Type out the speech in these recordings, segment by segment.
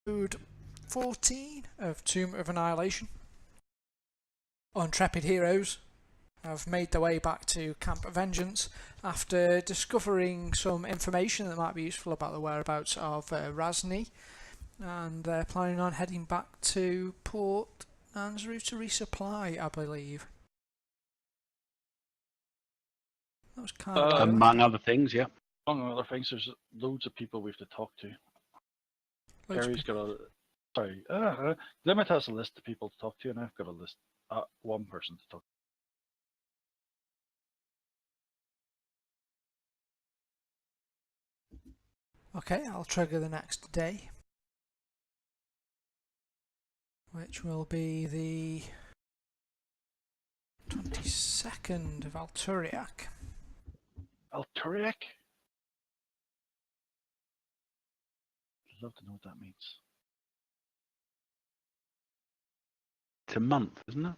Episode 14 of Tomb of Annihilation. Intrepid heroes have made their way back to Camp Vengeance after discovering some information that might be useful about the whereabouts of Razni, and they're planning on heading back to Port Ansru to resupply, I believe. That was kind of among other things, yeah. Among other things, there's loads of people we have to talk to. loads of Gary's got a Limit has a list of people to talk to, and I've got a list, one person to talk to. Okay, I'll trigger the next day, which will be the 22nd of Alturiak. Alturiak? I'd love to know what that means. It's a month, isn't it?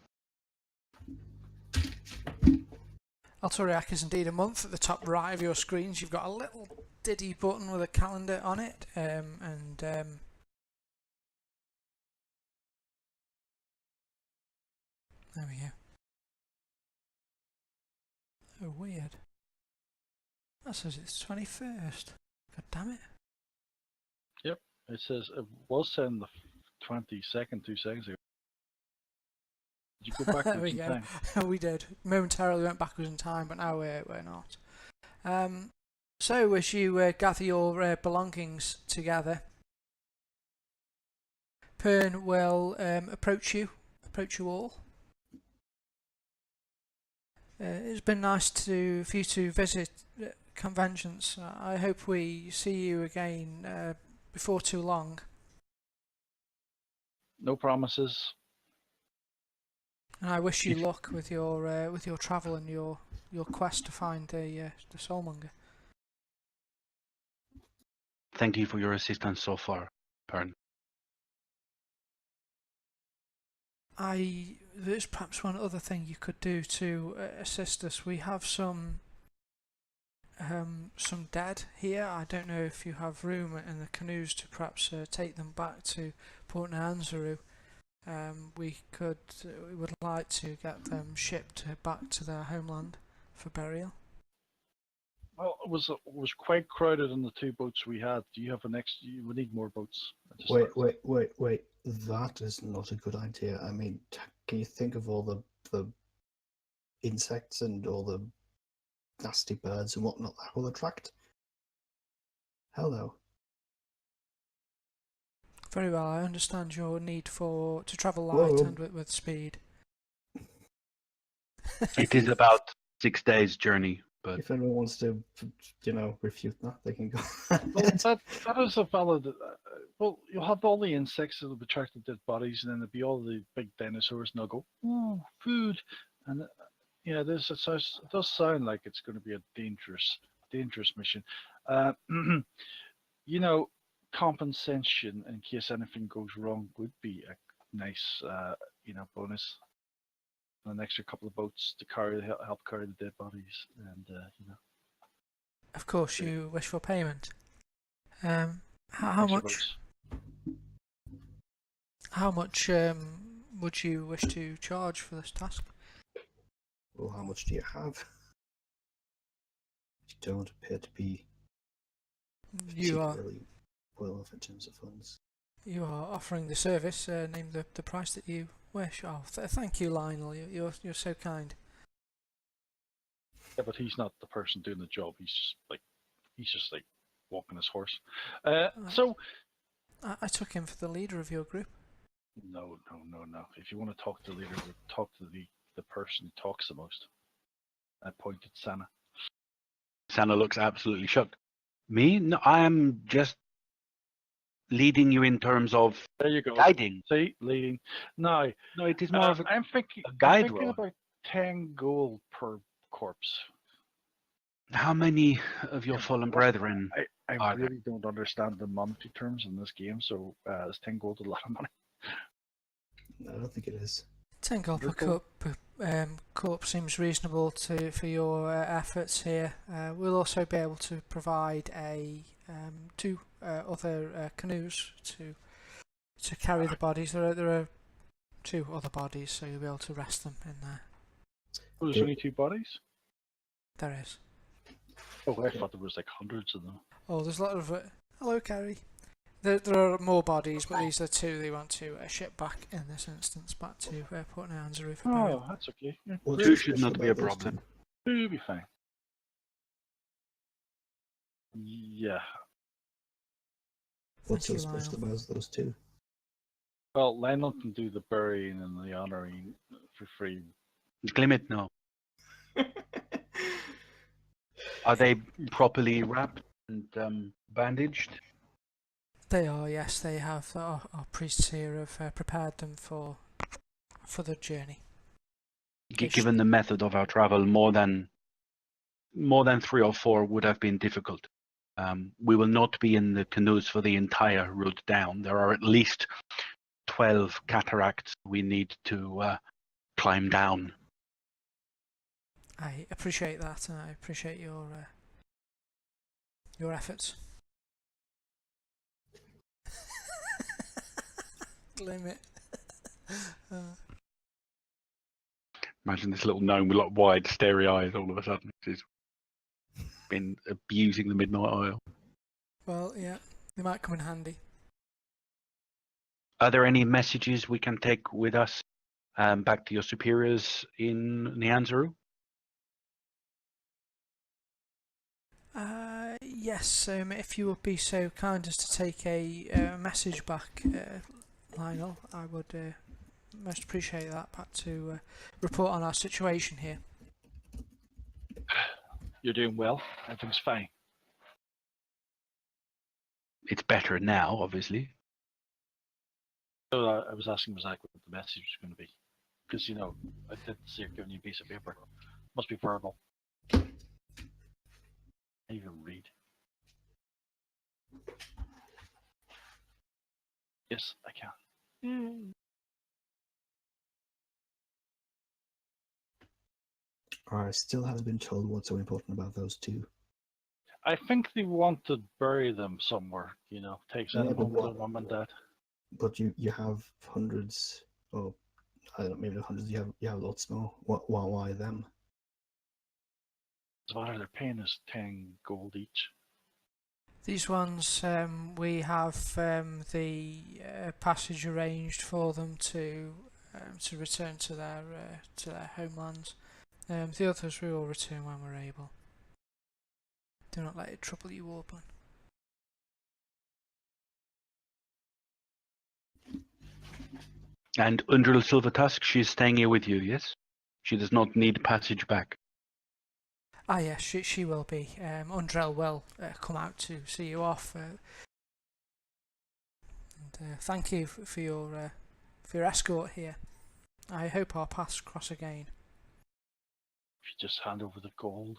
Alturiak is indeed a month. At the top right of your screens, you've got a little diddy button with a calendar on it, there we go. Oh, weird. That says it's 21st. God damn it. Yep, it says it was saying the 22nd 2 seconds ago. Did you go There backwards we in go. time? We did. Momentarily went backwards in time, but now we're not. So as you gather your belongings together, Pern will approach you all. It's been nice for you to visit Camp Vengeance. I hope we see you again before too long. No promises. And I wish you luck with your travel and your quest to find the Soulmonger. Thank you for your assistance so far, Pern. There's perhaps one other thing you could do to assist us. We have some dead here. I don't know if you have room in the canoes to perhaps take them back to Port Nyanzaru. We would like to get them shipped back to their homeland for burial. Well, it was quite crowded on the two boats we had. Do you have an extra? We need more boats. Wait. That is not a good idea. I mean, can you think of all the insects and all the nasty birds and whatnot that will attract? Hell no. Very well, I understand your need to travel light and with speed. It is about 6 days journey, but If anyone wants to, refute that, they can go. Well, that is a valid. Well, you'll have all the insects that will attract the dead bodies, and then there'll be all the big dinosaurs, and they'll go, "Oh, food!" And it does sound like it's going to be a dangerous mission. Compensation in case anything goes wrong would be a nice, bonus. An extra couple of boats to help carry the dead bodies, and Of course, you wish for payment. How much? boats. How much would you wish to charge for this task? Well, how much do you have? You don't appear to be You are particularly well off in terms of funds. offering the service. Name the price that you wish. Oh, thank you, Lionel. You're so kind. Yeah, but he's not the person doing the job. He's just like walking his horse. So I took him for the leader of your group. no. If you want to talk to the leader, talk to the person who talks the most. I pointed Sana. Sana looks absolutely shocked. Me? No, I am just leading you in terms of There you go. guiding. See, leading. No, No, it is more of a I'm thinking guide thinking role. about 10 gold per corpse. How many of your fallen brethren? I Are there? really don't understand the monetary terms in this game, so is 10 gold a lot of money? No, I don't think it is. 10 gold per Little. corpse seems reasonable for your efforts here. We'll also be able to provide two other canoes to to carry the bodies. There are 2 other bodies, so you'll be able to rest them in there. Oh, there's only 2 bodies? There is. Oh, I thought there was like hundreds of them. Oh, there's a lot of... hello, Carrie. There are more bodies, but these are 2 they want to ship back in this instance, back to Port Nyanzaru for burial. Oh, that's okay. Yeah, What's 2 so should special not be a about those problem. two? it'll be fine. Yeah. What's so Thank you, special Lionel. about those 2? Well, Lionel can do the burying and the honouring for free. Glimmet, no. Are they properly wrapped and bandaged? They are, yes. They have. Our priests here have prepared them for the journey. Given the method of our travel, more than 3 or 4 would have been difficult. We will not be in the canoes for the entire route down. There are at least 12 cataracts we need to climb down. I appreciate that, and I appreciate your efforts. Limit. Imagine this little gnome with wide, starey eyes all of a sudden. She's been abusing the Midnight Isle. Well, yeah, they might come in handy. Are there any messages we can take with us back to your superiors in Nyanzaru? Yes, if you would be so kind as to take a message back, Lionel, I would most appreciate that, back to report on our situation here. You're doing well. Everything's fine. It's better now, obviously. So I was asking Zach what the message was going to be. Because, you know, I did see her giving you a piece of paper. Must be verbal. I even read. Yes, I can. I still haven't been told what's so important about those 2. I think they want to bury them somewhere, you know, take Yeah, them but home to what- mum and dad. But you have hundreds, or I don't know, maybe not hundreds. You have lots more. Why them? As far as they're paying us 10 gold each. These ones, we have the passage arranged for them to return to their homelands. The others we will return when we're able. Do not let it trouble you, Warbler. And Undril Silvertusk, she's staying here with you, yes? She does not need passage back. Ah, yes, she will be. Undrel will come out to see you off. And thank you for your escort here. I hope our paths cross again. If you just hand over the gold.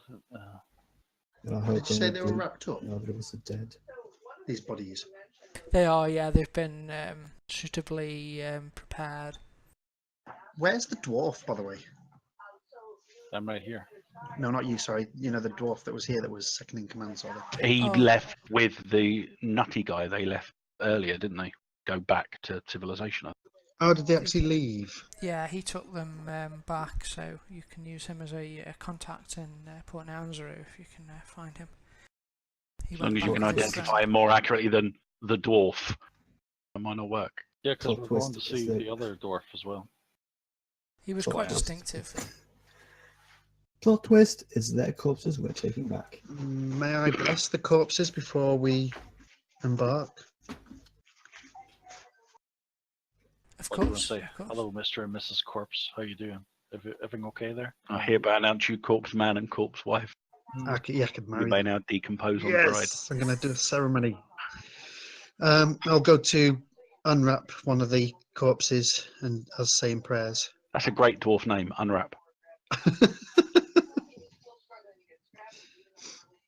And I hope Did you say that they were wrapped up, neither of us are dead. these bodies? They are, yeah. They've been suitably prepared. Where's the dwarf, by the way? I'm right here. No, not you, sorry. You know, the dwarf that was here that was second in command, sort of. He Oh. left with the nutty guy they left earlier, didn't they? Go back to civilization. Oh, did they actually leave? Yeah, he took them back, so you can use him as a contact in Port Nyanzaru if you can find him. He As went long as you back can with his identify him more accurately than the dwarf, it might not work. Yeah, because Plot we're going to twist see is that- the other dwarf as well. He was Plot quite twist. distinctive. Plot twist is their corpses we're taking back. May I bless the corpses before we embark? Of I was going to course. say, Of course. hello, Mr. and Mrs. Corpse. How you doing? Everything okay there? I hereby announce you corpse man and corpse wife. I could You marry may them. now decompose on bride. Yes, I'm going to do a ceremony. I'll go to unwrap one of the corpses and us saying prayers. That's a great dwarf name, Unwrap.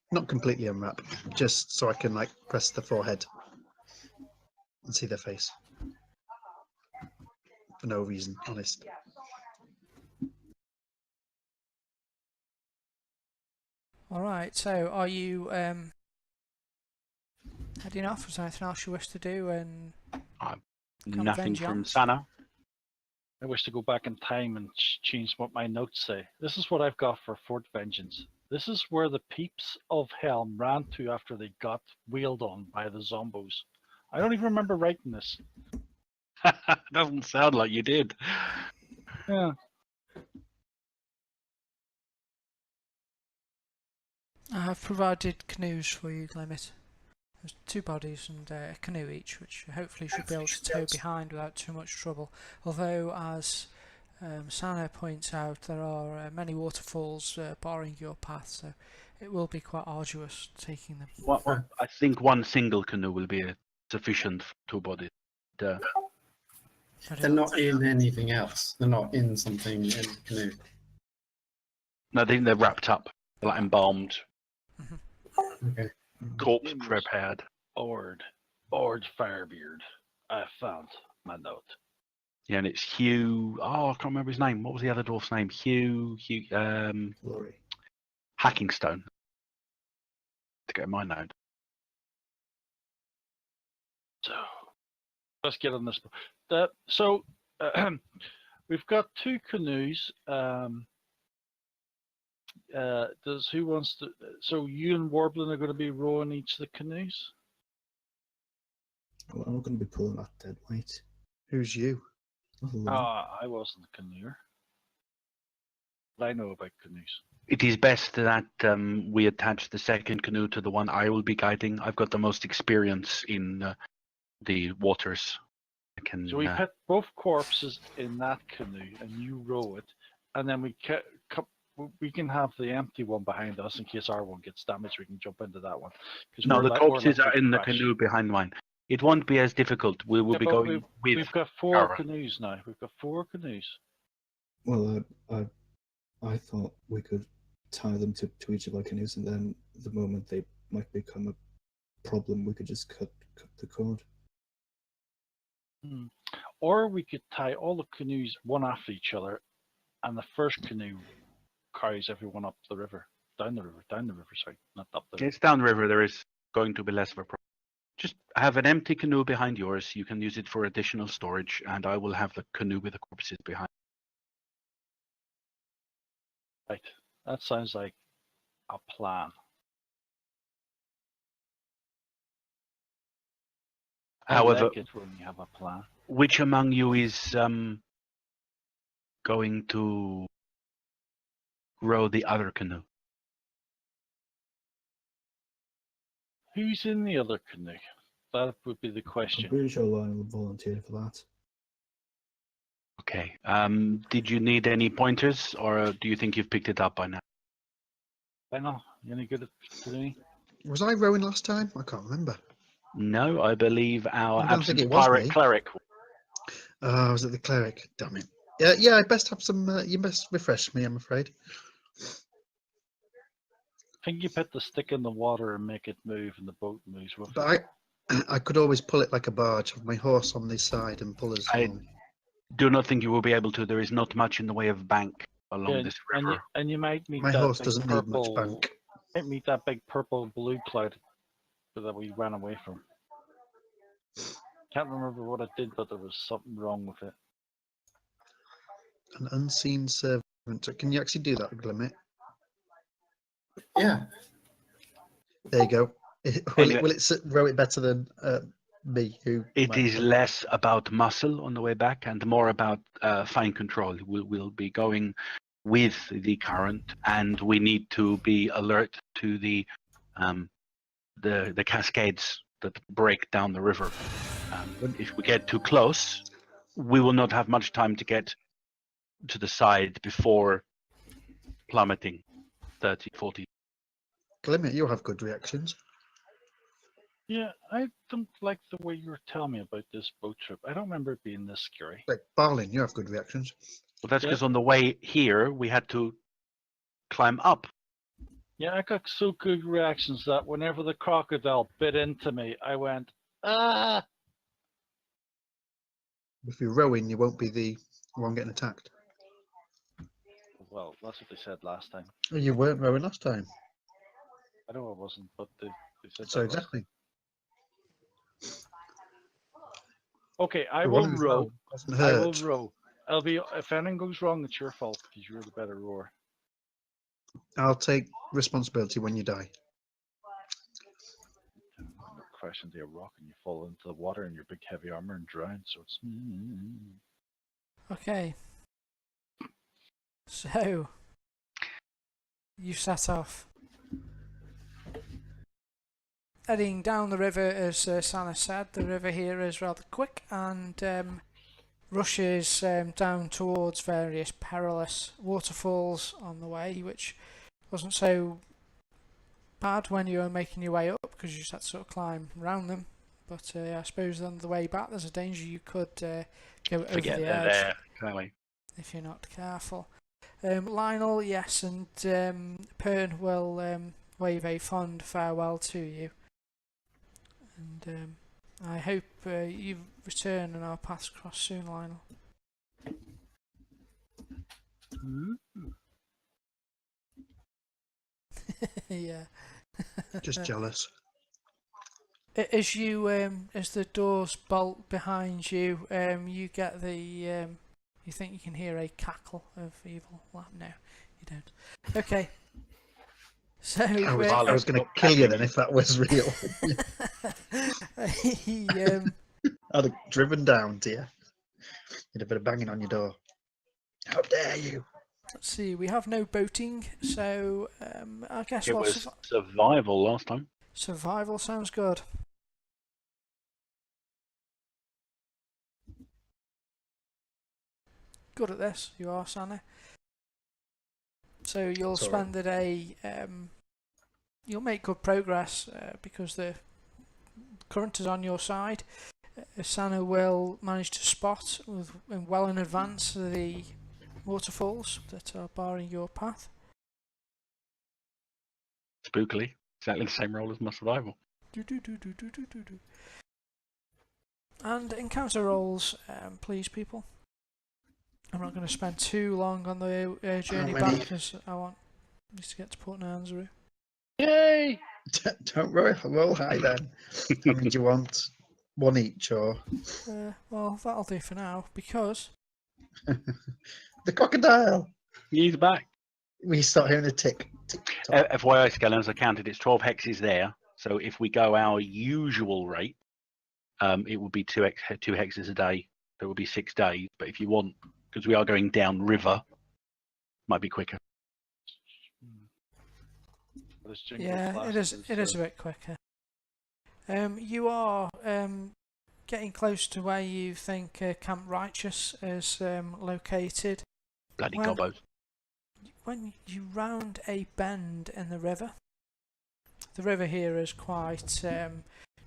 Not completely unwrap, just so I can like press the forehead and see their face. For no reason, honest. All right. So, are you heading off? Is there anything else you wish to do? And I'm Nothing from Vengeance. Sana. I wish to go back in time and change what my notes say. This is what I've got for Fort Vengeance. This is where the peeps of Helm ran to after they got wheeled on by the zombos. I don't even remember writing this. Doesn't sound like you did. Yeah. I have provided canoes for you, Glimmet. There's 2 bodies and a canoe each, which hopefully should be able to tow behind without too much trouble. Although, as Sana points out, there are many waterfalls barring your path, so it will be quite arduous taking them. Well, I think one single canoe will be sufficient for 2 bodies. Very They're well. not in anything else. They're not in something in the canoe. No, I think they're wrapped up, like embalmed, Okay. corpse prepared. Ord Firebeard. I found my note. Yeah, and it's Hugh. Oh, I can't remember his name. What was the other dwarf's name? Hugh. Glory. Hackingstone. To get my note. So let's get on this. We've got 2 canoes. Who wants to? So you and Warblin are going to be rowing each of the canoes. Well, I'm not going to be pulling that dead weight. Who's you? Not alone. I wasn't a canoeer. But I know about canoes. It is best that we attach the second canoe to the one I will be guiding. I've got the most experience in the waters. I can. So we put both corpses in that canoe, and you row it, and then we can have the empty one behind us in case our one gets damaged. We can jump into that one. No, the corpses are in the canoe behind mine. It won't be as difficult. We will be going with. We've got 4 Kara. canoes now. We've got 4 canoes. Well, I thought we could tie them to each of our canoes, and then the moment they might become a problem, we could just cut the cord. Or we could tie all the canoes one after each other, and the first canoe carries everyone up the river, down the river, sorry, not up the river. It's downriver. There is going to be less of a problem. Just have an empty canoe behind yours. You can use it for additional storage, and I will have the canoe with the corpses behind. Right, that sounds like a plan. However, I like it when you have a plan. which among you is going to row the other canoe? Who's in the other canoe? That would be the I'm question. pretty sure Lionel volunteered for that. Okay. Did you need any pointers, or do you think you've picked it up by now? I know. You any good at canoeing? Was I rowing last time? I can't remember. No, I believe our I don't think absent it was pirate me. cleric. Was it the cleric? Damn it. Yeah, I best have some. You best refresh me, I'm afraid. I think you put the stick in the water and make it move, and the boat moves with it. But I could always pull it like a barge, have my horse on this side and pull us along. Do not think you will be able to. There is not much in the way of bank along Yeah, this and river. you might meet My that horse big doesn't need much bank. Might meet that big purple blue cloud that we ran away from. Can't remember what it did, but there was something wrong with it. An unseen servant. Can you actually do that, Glimmet? Yeah. There you go. Will it row it better than me? It is less about muscle on the way back and more about fine control. We'll be going with the current, and we need to be alert to the cascades that break down the river. If we get too close, we will not have much time to get to the side before plummeting 30, 40. Glimmet, you'll have good reactions. Yeah, I don't like the way you were telling me about this boat trip. I don't remember it being this scary. Like Barlin, you have good reactions. Well, that's because on the way here, we had to climb up. Yeah, I got so good reactions that whenever the crocodile bit into me, I went, ah! If you're rowing, you won't be the one getting attacked. Well, that's what they said last time. You weren't rowing last time. I know I wasn't, but they said So that last exactly. Okay, I The will one who's row. low wasn't I will hurt. row. I'll be. If anything goes wrong, it's your fault because you're the better rower. I'll take responsibility when you die. No question, they rock and you fall into the water in your big heavy armor and drown. So it's. Okay. So, you set off. Heading down the river, as Sana said, the river here is rather quick and rushes down towards various perilous waterfalls on the way, which wasn't so bad when you were making your way up because you just had to sort of climb around them. But I suppose on the way back there's a danger you could go over Forget the they're edge there, can't we? if you're not careful. Lionel, yes, and Pern will wave a fond farewell to you. And I hope you return and our paths cross soon, Lionel. Yeah. Just jealous. As you as the doors bolt behind you, you get the you think you can hear a cackle of evil. Well, no, you don't. Okay. So I was going to kill you then if that was real. he, I'd have driven down to you. You'd have been banging on your door. How dare you? let's see. We have no boating, so I guess It we'll was survival last time. survival sounds good. Good at this, you are, Sanna. So you'll It's all spend the day. You'll make good progress because the current is on your side. Sanna will manage to spot well in advance the waterfalls that are barring your path. Spookily, exactly the same role as my survival. And encounter rolls, please, people. I'm not going to spend too long on the journey back because I want us to get to Port Nansaroo. Yay! Don't roll high then. How many do you want? One each or? Well, that'll do for now because The crocodile! He's back. We start hearing a tick. Tick tock. FYI, Skellens, I counted it's 12 hexes there. So if we go our usual rate, it would be two hexes a day. So it would be 6 days. But if you want, because we are going down river, might be quicker. yeah, it is a bit quicker. You are getting close to where you think Camp Righteous is located. Bloody When- gobos. When you round a bend in the river here is quite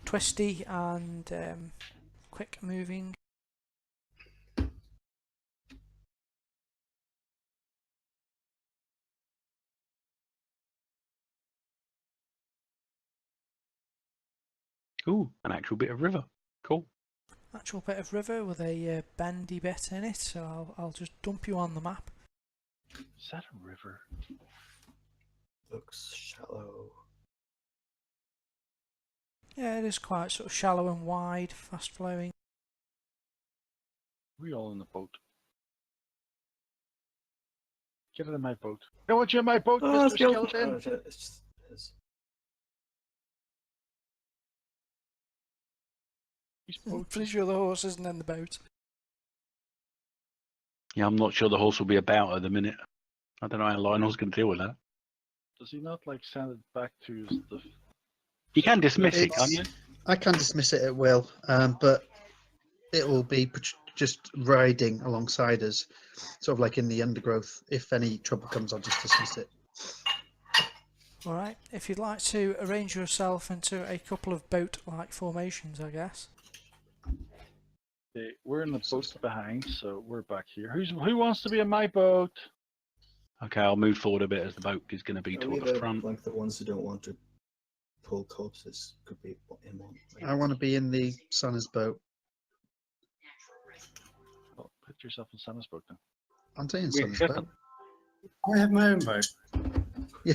twisty and quick moving. Ooh, an actual bit of river. Cool. Actual bit of river with a bendy bit in it, so I'll just dump you on the map. Is that a river? Looks shallow. Yeah, it is quite sort of shallow and wide, fast flowing. We all in the boat. Get in my boat. I want you in my boat, Mr. Skeleton. I'm pretty sure the horse isn't in the boat. Yeah, I'm not sure the horse will be about at the minute. I don't know how Lionel's going to deal with that. Does he not like send it back to the? You can dismiss it, It's- can't you? I can dismiss it at will, but it will be just riding alongside us, sort of like in the undergrowth. If any trouble comes, I'll just dismiss it. Alright, if you'd like to arrange yourself into a couple of boat-like formations, I guess. Okay, we're in the boat behind, so we're back here. Who wants to be in my boat? Okay, I'll move forward a bit as the boat is going to be Are we toward the the, front. like the ones who don't want to pull corpses could be in one? I want to be in the Santa's boat. Well, put yourself in Santa's boat then. I'm saying Yeah, Santa's boat. I have my own boat. Yeah.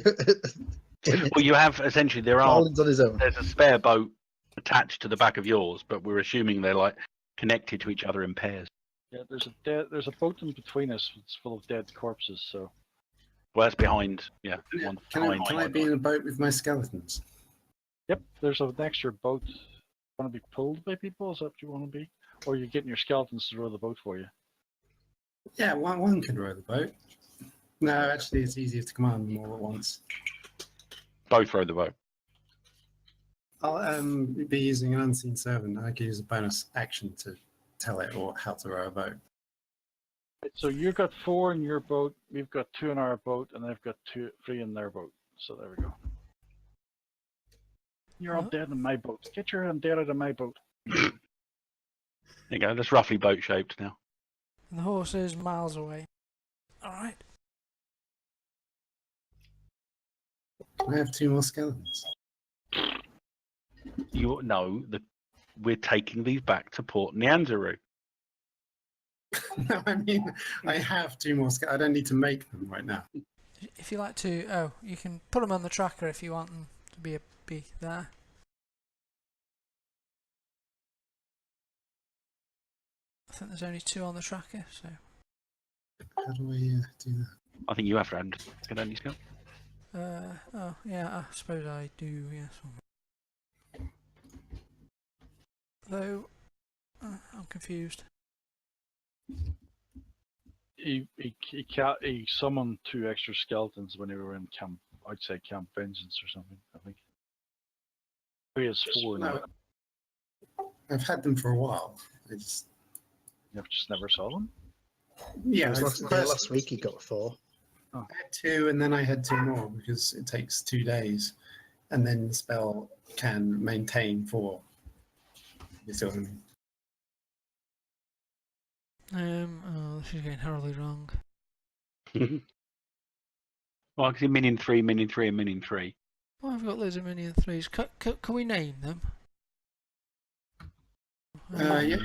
Well, you have essentially Colin's on his own. there's a spare boat attached to the back of yours, but we're assuming they're like connected to each other in pairs. Yeah, there's a boat in between us. It's full of dead corpses. So Well, that's behind. Yeah, one behind. Can I be in a boat with my skeletons? yep, there's an extra boat. Want to be pulled by people? Is that what you want to be? Or you're getting your skeletons to row the boat for you? Yeah, one can row the boat. No, actually, it's easier to command them all at once. Both row the boat. I'll be using an unseen servant. I can use a bonus action to tell it or how to row a boat. So you've got 4 in your boat, we've got 2 in our boat, and they've got 3 in their boat. So there we go. You're all dead in my boat. Get your undead out of my boat. There you go. That's roughly boat shaped now. And the horse is miles away. Alright. I have 2 more skeletons. We're taking these back to Port Neanderthal. No, I mean, I have 2 more skeletons. I don't need to make them right now. If you like to, you can put them on the tracker if you want them to be there. I think there's only 2 on the tracker, so. How do I do that? I think you have to get on your skill. Oh yeah, I suppose I do. Yes. Though I'm confused. He summoned 2 extra skeletons when they were in camp. I'd say Camp Vengeance or something. I think. He has 4 now. I've had them for a while. I just never saw them. Yeah, last week he got 4. I had 2, and then I had 2 more because it takes 2 days, and then the spell can maintain 4. You see what I mean? Oh, this is getting horribly wrong. Well, I can see minion 3, minion 3, and minion 3. Well, I've got loads of minion 3s. Can we name them? Yeah.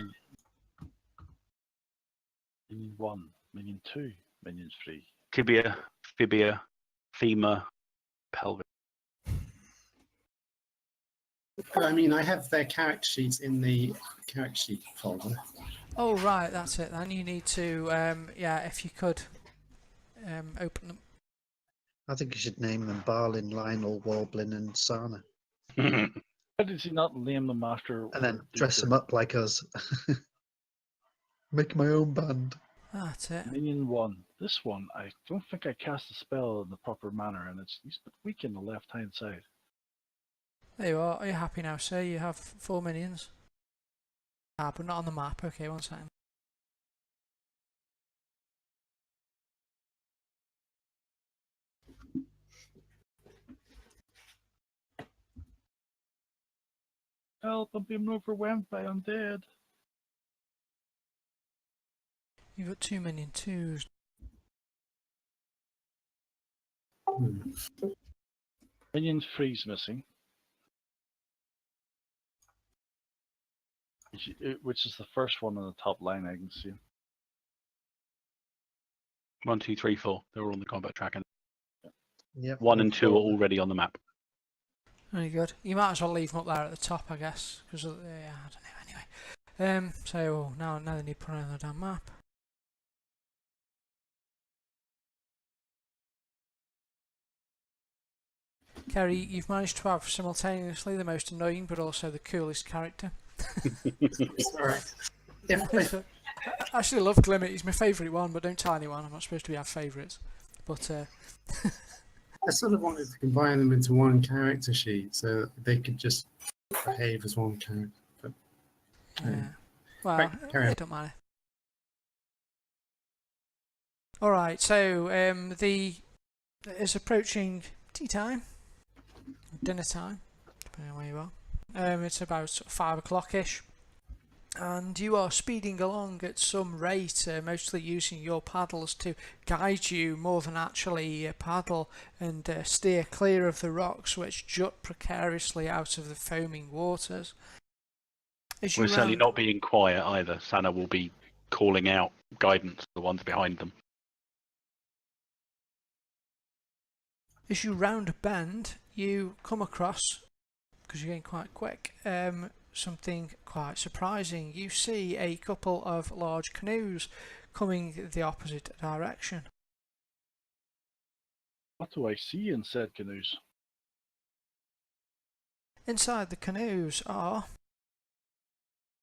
Minion 1, Minion 2, Minion 3. Tibia, fibia, femur, pelvic. I mean, I have their character sheets in the character sheet folder. Oh right, that's it. Then you need to, if you could, open them. I think you should name them Barlin, Lionel, Warblin, and Sana, Why did he not name them after? and then dress them up like us. Make my own band. That's it. Minion 1. This one, I don't think I cast a spell in the proper manner, and he's a bit weak in the left-hand side. There you are. Are you happy now, sir? You have 4 minions. Ah, but not on the map. Okay, one second. Help, I'm being overwhelmed by undead. You've got 2 minion 2s. Minion 3's missing. Which is the first one on the top line I can see. 1, 2, 3, 4. They're all on the combat tracker. Yep. 1 and 2 are already on the map. Very good. You might as well leave them up there at the top, I guess, because I don't know. Anyway, so now they need to put it on the damn map. Kerry, you've managed to have simultaneously the most annoying but also the coolest character. Sorry. I actually love Glimmet. He's my favourite one, but don't tell anyone. I'm not supposed to be our favourites. But I sort of wanted to combine them into one character sheet so they could just behave as one character. But yeah. Well, Right, carry on. it don't matter. All right. So it's approaching tea time, dinner time, depending on where you are. It's about 5 o'clock-ish. And you are speeding along at some rate, mostly using your paddles to guide you more than actually paddle and steer clear of the rocks which jut precariously out of the foaming waters. As you We're certainly round- not being quiet either. Sana will be calling out guidance to the ones behind them. As you round a bend, you come across, because you're getting quite quick, something quite surprising. You see a couple of large canoes coming the opposite direction. What do I see in said canoes? Inside the canoes are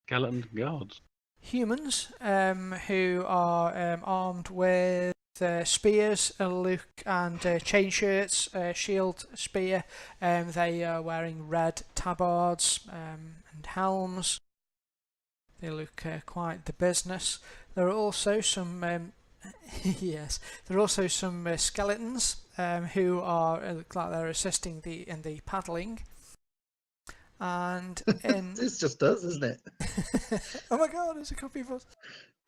Skeleton guards. humans who are armed with spears, and chain shirts, shield, spear. They are wearing red tabards and helms. They look quite the business. There are also some yes, there are also some skeletons who are look like they're assisting in the paddling. And in This just does, isn't it? oh my god, there's a couple of us.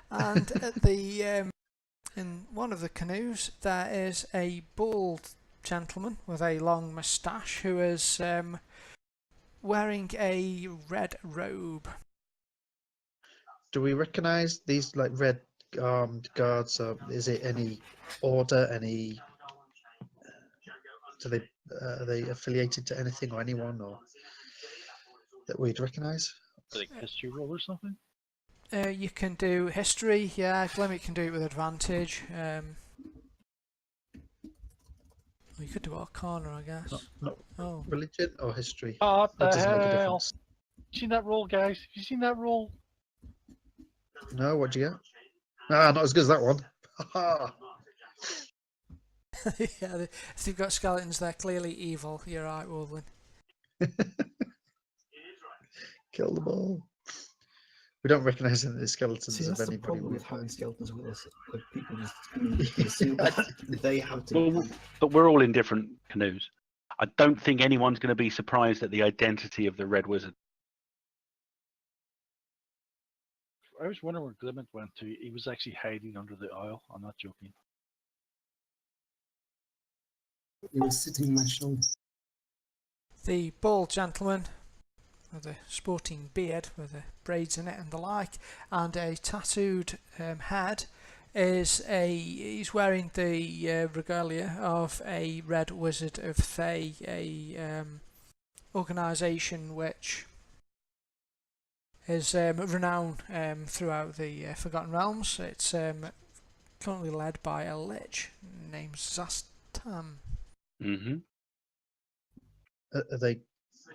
And at the in one of the canoes there is a bald gentleman with a long moustache who is wearing a red robe. Do we recognise these like red armed guards? Is it any order? Any? Do they are they affiliated to anything or anyone or that we'd recognise? Like history roll or something? You can do history, yeah. Glimmet can do it with advantage. You could do Arcana, I guess. Not Oh, religion or history? What That the doesn't make a hell? difference. You seen that roll, guys? Have you seen that roll? No, what'd you get? Ah, not as good as that one. Ha yeah. If you've got skeletons, they're clearly evil. You're right, Wolverine. Kill them all. We don't recognise any of the skeletons See, of that's the anybody. problem with having skeletons with us. Like, people just assume that they have to. Well, but we're all in different canoes. I don't think anyone's going to be surprised at the identity of the Red Wizard. I was wondering where Glimmet went to. He was actually hiding under the aisle. I'm not joking. He was sitting in my shoulder. The bald gentleman with a sporting beard with the braids in it and the like, and a tattooed head he's wearing the regalia of a Red Wizard of Thay, a organisation which is renowned throughout the Forgotten Realms. It's currently led by a lich named Zastam. Mm-hmm. Are they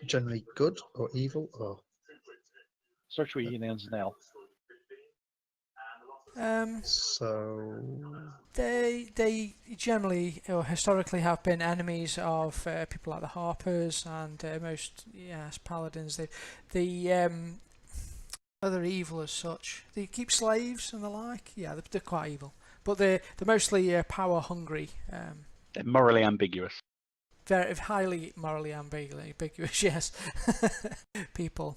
generally good or evil or? Starts with E and ends in L. So They generally or historically have been enemies of people like the Harpers and most paladins. The other evil as such. They keep slaves and the like. Yeah, they're quite evil, but they're mostly power hungry. They're morally ambiguous. Very highly morally ambiguous. Yes, people.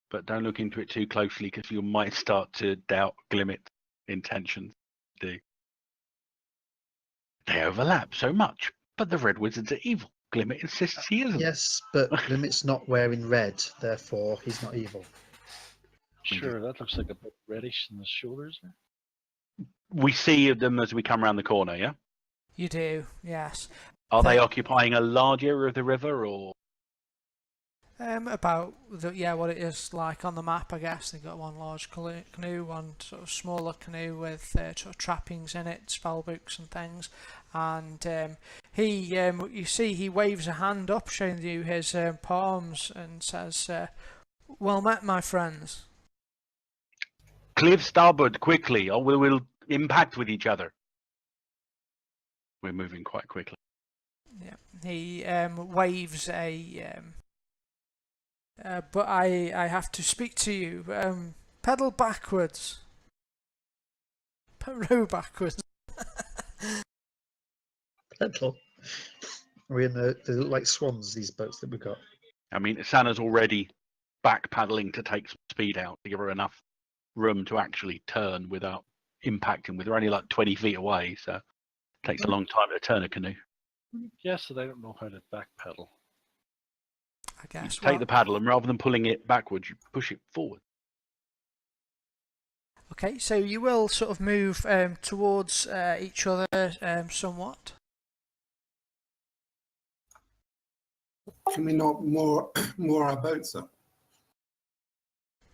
But don't look into it too closely because you might start to doubt Glimmet's intentions. They overlap so much, but the Red Wizards are evil. Glimmet insists he isn't. yes, but Glimmet's not wearing red, therefore he's not evil. Sure, that looks like a bit reddish in the shoulders there. We see them as we come around the corner, yeah? You do, yes. Are they occupying a large area of the river, or? About what it is like on the map, I guess. They've got one large canoe, one sort of smaller canoe with sort of trappings in it, spell books and things. And you see, he waves a hand up, showing you his palms, and says, "Well met, my friends." Clear starboard quickly, or we will impact with each other. We're moving quite quickly. Yeah, he waves a. But I have to speak to you. Pedal backwards. Row backwards. Pedal. We're in they look like swans, these boats that we've got. I mean, Santa's already back paddling to take some speed out to give her enough room to actually turn without impacting with her. Only like 20 feet away, so it takes a long time to turn a canoe. Yes, and I don't know how to backpedal. I guess. Take the paddle, and rather than pulling it backwards, you push it forward. Okay, so you will sort of move towards each other somewhat. Can we not moor our boats up?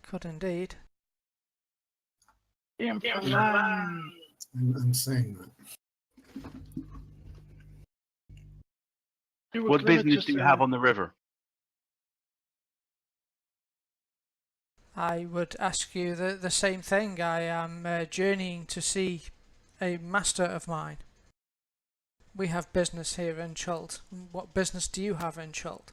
Could indeed. Aim for land. I'm saying that. What business do you have on the river? I would ask you the same thing. I am journeying to see a master of mine. We have business here in Chult. What business do you have in Chult?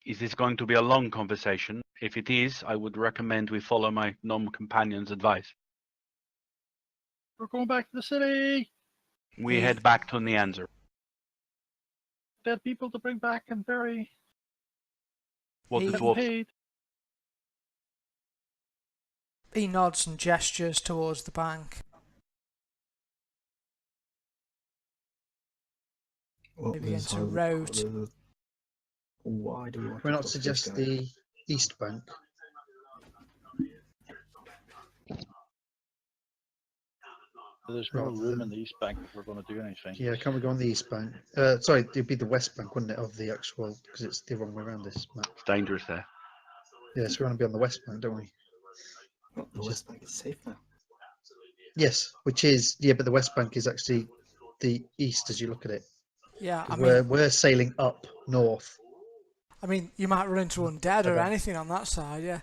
Is this going to be a long conversation? If it is, I would recommend we follow my non-companion's advice. We're going back to the city. We head back to Neanzer. Dead people to bring back and bury. What the He- dwarves? Paid. He nods and gestures towards the bank. What They begin was to how- row how the- Why do we want Why to not talk to this suggest guy? the east bank? There's no Rather room than- in the East Bank if we're going to do anything. Yeah, can't we go on the east bank? Sorry, it'd be the west bank, wouldn't it, of the actual, because it's the wrong way around this map. It's dangerous there. Yeah, so we want to be on the west bank, don't we? Oh, the West Bank is safe now. Yes, which is, yeah, but the west bank is actually the east as you look at it. Yeah, 'Cause I mean, we're sailing up north. you might run into undead or Okay. anything on that side. Yeah.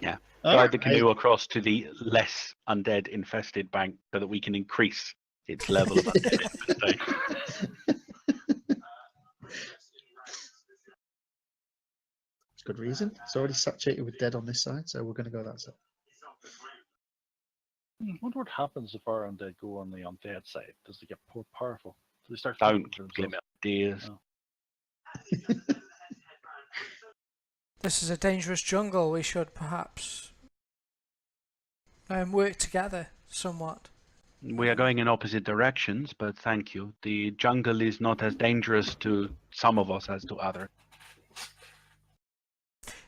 Yeah. Oh, Guide the canoe across to the less undead infested bank so that we can increase its level of undead infestation. It's good reason. It's already saturated with dead on this side, so we're going to go that side. I wonder what happens if our undead go on the undead side. Does they get more powerful? Do they start Don't thinking for give me themselves? ideas. Oh. This is a dangerous jungle. We should perhaps work together somewhat. We are going in opposite directions, but thank you. The jungle is not as dangerous to some of us as to others.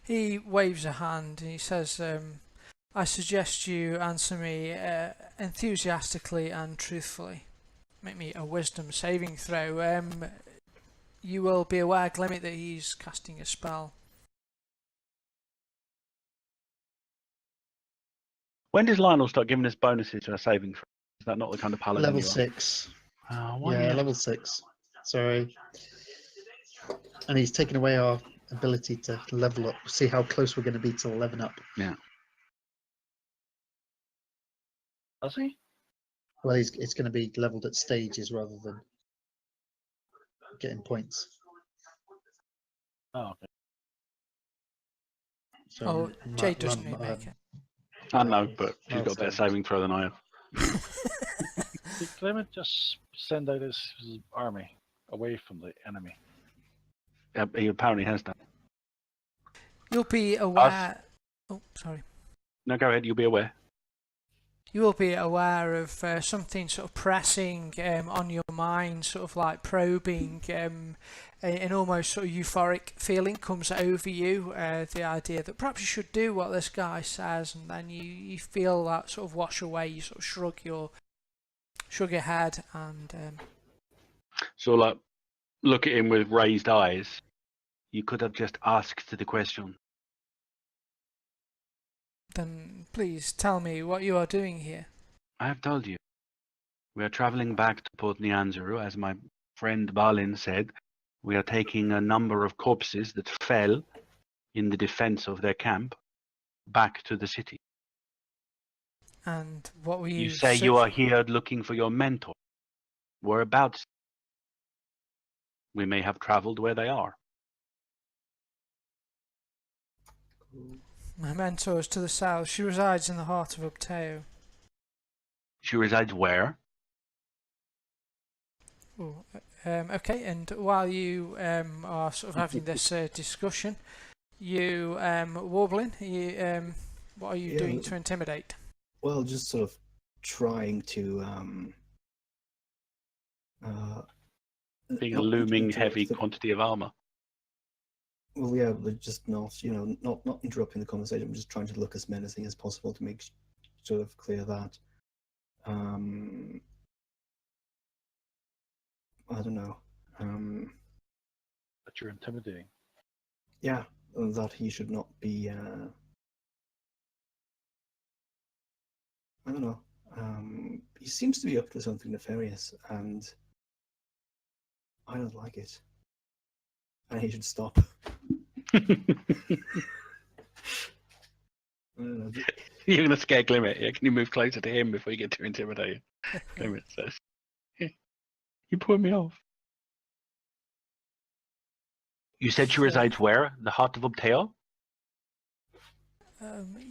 He waves a hand and he says, I suggest you answer me enthusiastically and truthfully. Make me a wisdom saving throw. You will be aware, Glimmet, that he's casting a spell. When does Lionel start giving us bonuses to our saving throw? Is that not the kind of paladin Level you are? 6. Why Yeah, not? level 6. Sorry. And he's taken away our ability to level up, see how close we're going to be to 11 up. Does he? Well, it's going to be leveled at stages rather than getting points. Oh, okay. So Oh, Jade doesn't make it. I know, but she's got a better Milestones. saving throw than I have. Did Clement just send out his army away from the enemy? He apparently has done. You'll be aware. Oh, sorry. No, go ahead. You'll be aware. You will be aware of something sort of pressing on your mind, sort of like probing. An almost sort of euphoric feeling comes over you. The idea that perhaps you should do what this guy says, and then you feel that sort of wash away. You sort of shrug your head and. So, like, look at him with raised eyes. You could have just asked the question. Then please tell me what you are doing here. I have told you. We are traveling back to Port Nyanzaru, as my friend Balin said. We are taking a number of corpses that fell in the defense of their camp back to the city. And what were you? You say you are here looking for your mentor. Whereabouts? We may have traveled where they are. My mentor is to the south. She resides in the heart of Ubteo. She resides where? Ooh, okay, and while you are sort of having this discussion, you warbling. What are you Yeah, doing to intimidate? Well, just sort of trying to Being a not looming interrupt heavy the- quantity of armor. Well, yeah, but just not, not interrupting the conversation. I'm just trying to look as menacing as possible to make sort of clear that I don't know. That you're intimidating. Yeah, that he should not be. I don't know. He seems to be up to something nefarious, and I don't like it. And he should stop. I don't know. You're going to scare Glimmet. Yeah? Can you move closer to him before you get too intimidated? Glimmet says, "You put me off." You said she resides where? The heart of Ubtail?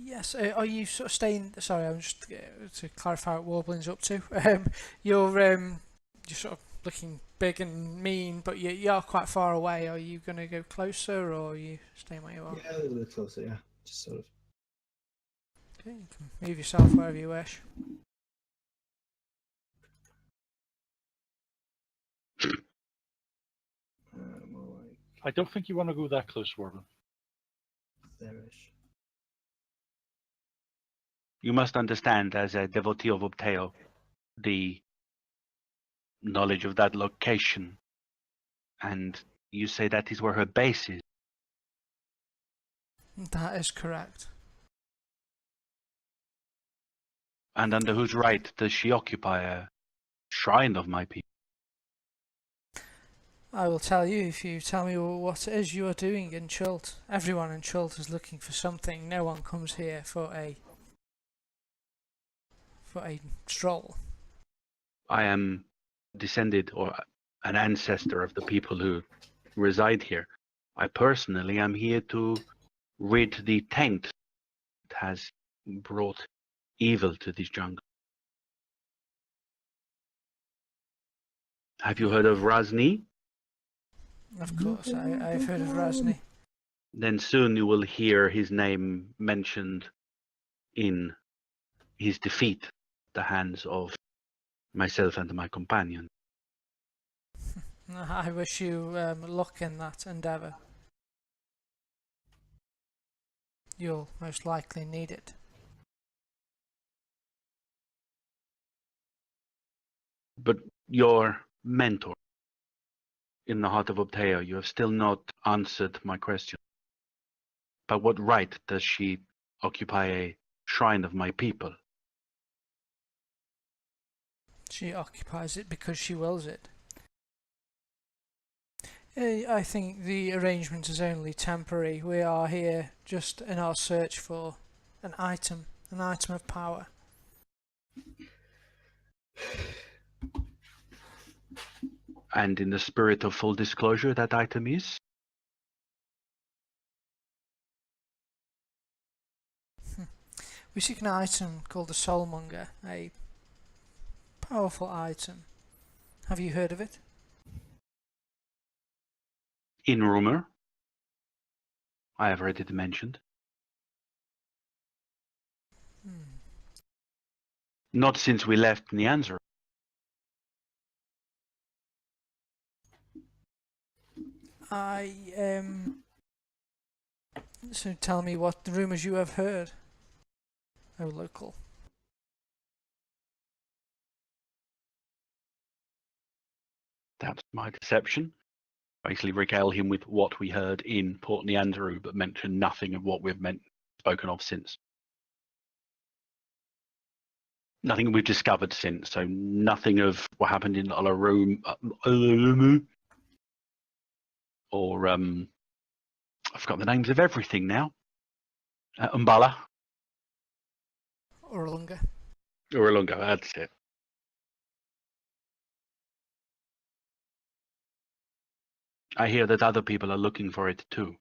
Yes. Are you sort of staying? Sorry, I'm just to clarify what Warbling's up to. You're sort of looking big and mean, but you're quite far away. Are you going to go closer, or are you staying where you are? Yeah, a little bit closer. Yeah, just sort of. Okay, you can move yourself wherever you wish. More like I don't think you want to go that close, Warren. there-ish. You must understand, as a devotee of Ubtail, the knowledge of that location. And you say that is where her base is. That is correct. And under whose right does she occupy a shrine of my people? I will tell you if you tell me what it is you are doing in Chult. Everyone in Chult is looking for something. No one comes here for a stroll. I am descended or an ancestor of the people who reside here. I personally am here to rid the taint that has brought evil to this jungle. Have you heard of Razni? Of course, I've heard of Razni. Then soon you will hear his name mentioned in his defeat at the hands of myself and my companion. I wish you luck in that endeavour. You'll most likely need it. But your mentor in the heart of Ubtail, you have still not answered my question. By what right does she occupy a shrine of my people? She occupies it because she wills it. I think the arrangement is only temporary. We are here just in our search for an item of power. And in the spirit of full disclosure, that item is? We seek an item called the Soulmonger, a powerful item. Have you heard of it? In rumor. I have heard it mentioned. Not since we left Neanzer. So tell me what the rumours you have heard, O local. That's my deception. Basically regale him with what we heard in Port Neanderu, but mention nothing of what we've spoken of since. Nothing we've discovered since, so nothing of what happened in Olarum, or I've got the names of everything now. Umbala. Urlunga. Uralunga, that's it. I hear that other people are looking for it too.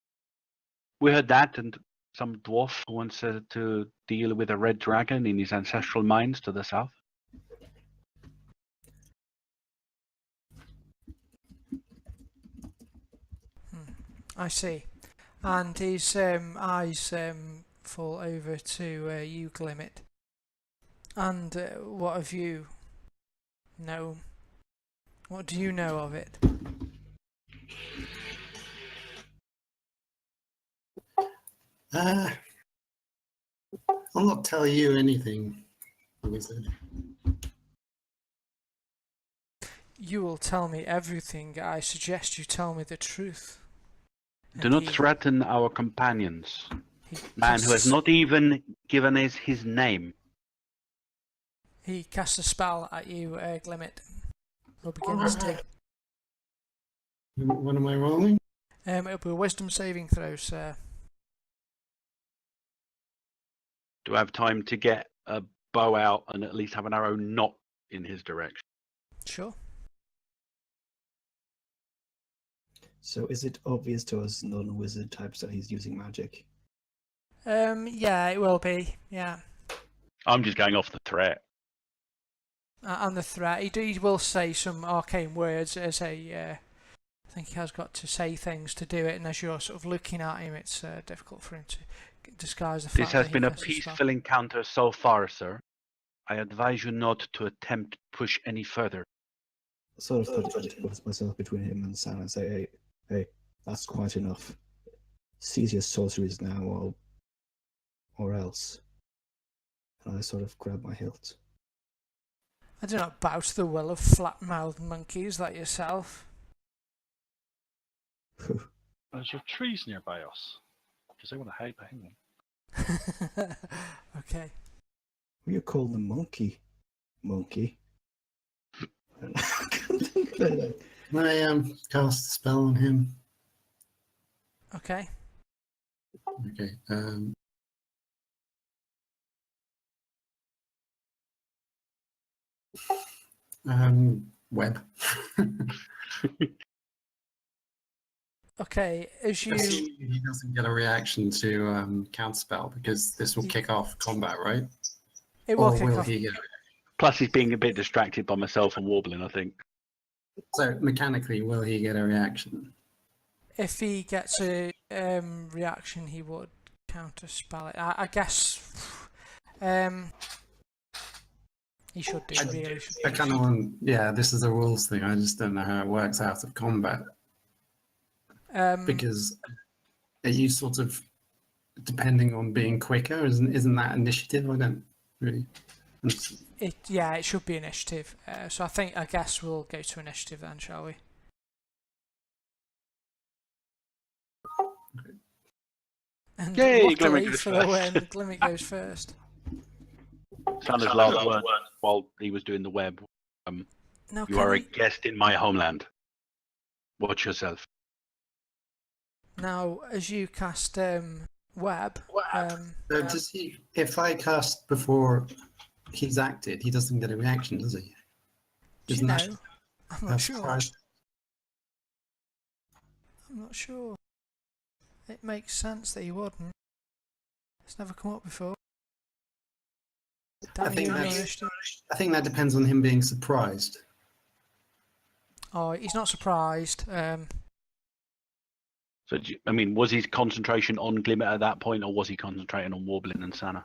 We heard that, and some dwarf wants to deal with a red dragon in his ancestral mines to the south. I see. And his eyes fall over to you, Glimmet. And what have you known? What do you know of it? I'll not tell you anything, wizard. you will tell me everything, I suggest you tell me the truth. Do And not threaten our companions. he Man who has casts- not even given us his name. He casts a spell at you, Glimmet. Or begins to. What am I rolling? It'll be a wisdom saving throw, sir. Do I have time to get a bow out and at least have an arrow not in his direction? Sure. So is it obvious to us non-wizard types that he's using magic? Yeah, it will be. Yeah. I'm just going off the threat. And the threat. He will say some arcane words as a. I think he has got to say things to do it, and as you're sort of looking at him, it's difficult for him to disguise the fact This has that he been a casts spell. peaceful encounter so far, sir. I advise you not to attempt to push any further. Sort of put myself between him and Sam and say, hey, that's quite enough. Seize your sorceries now, or else. And I sort of grab my hilt. I do not bow to the will of flat-mouthed monkeys like yourself. Is there trees nearby us? Because I want to hide behind them. Okay. What you call the monkey? Monkey. Can I cast a spell on him? Okay. Okay. Web. Okay. As you. He doesn't get a reaction to counterspell because this will kick off combat, right? It will Or kick will off. he get? Plus, he's being a bit distracted by myself and warbling, I think. So mechanically, will he get a reaction? If he gets a reaction, he would counter spell it. I guess. He should do. Really. I kind of want. Yeah, this is a rules thing. I just don't know how it works out of combat because are you sort of depending on being quicker? Isn't that initiative? I don't really. It should be initiative. So I guess we'll go to initiative then, shall we? And Yay, luckily Glimmer goes for the first. win, Glimmer goes first. Santa's last word while he was doing the web. Now, You are a guest in my homeland. Watch yourself. Now, as you cast web, So does he? If I cast before he's acted, he doesn't get a reaction, does he? do you Isn't that know? I'm a not sure. surprise? I'm not sure. It makes sense that he wouldn't. It's never come up before. I Danny, think you're on that's- initiative. I think that depends on him being surprised. Oh, he's not surprised. So, was his concentration on Glimmer at that point, or was he concentrating on warbling and Sana?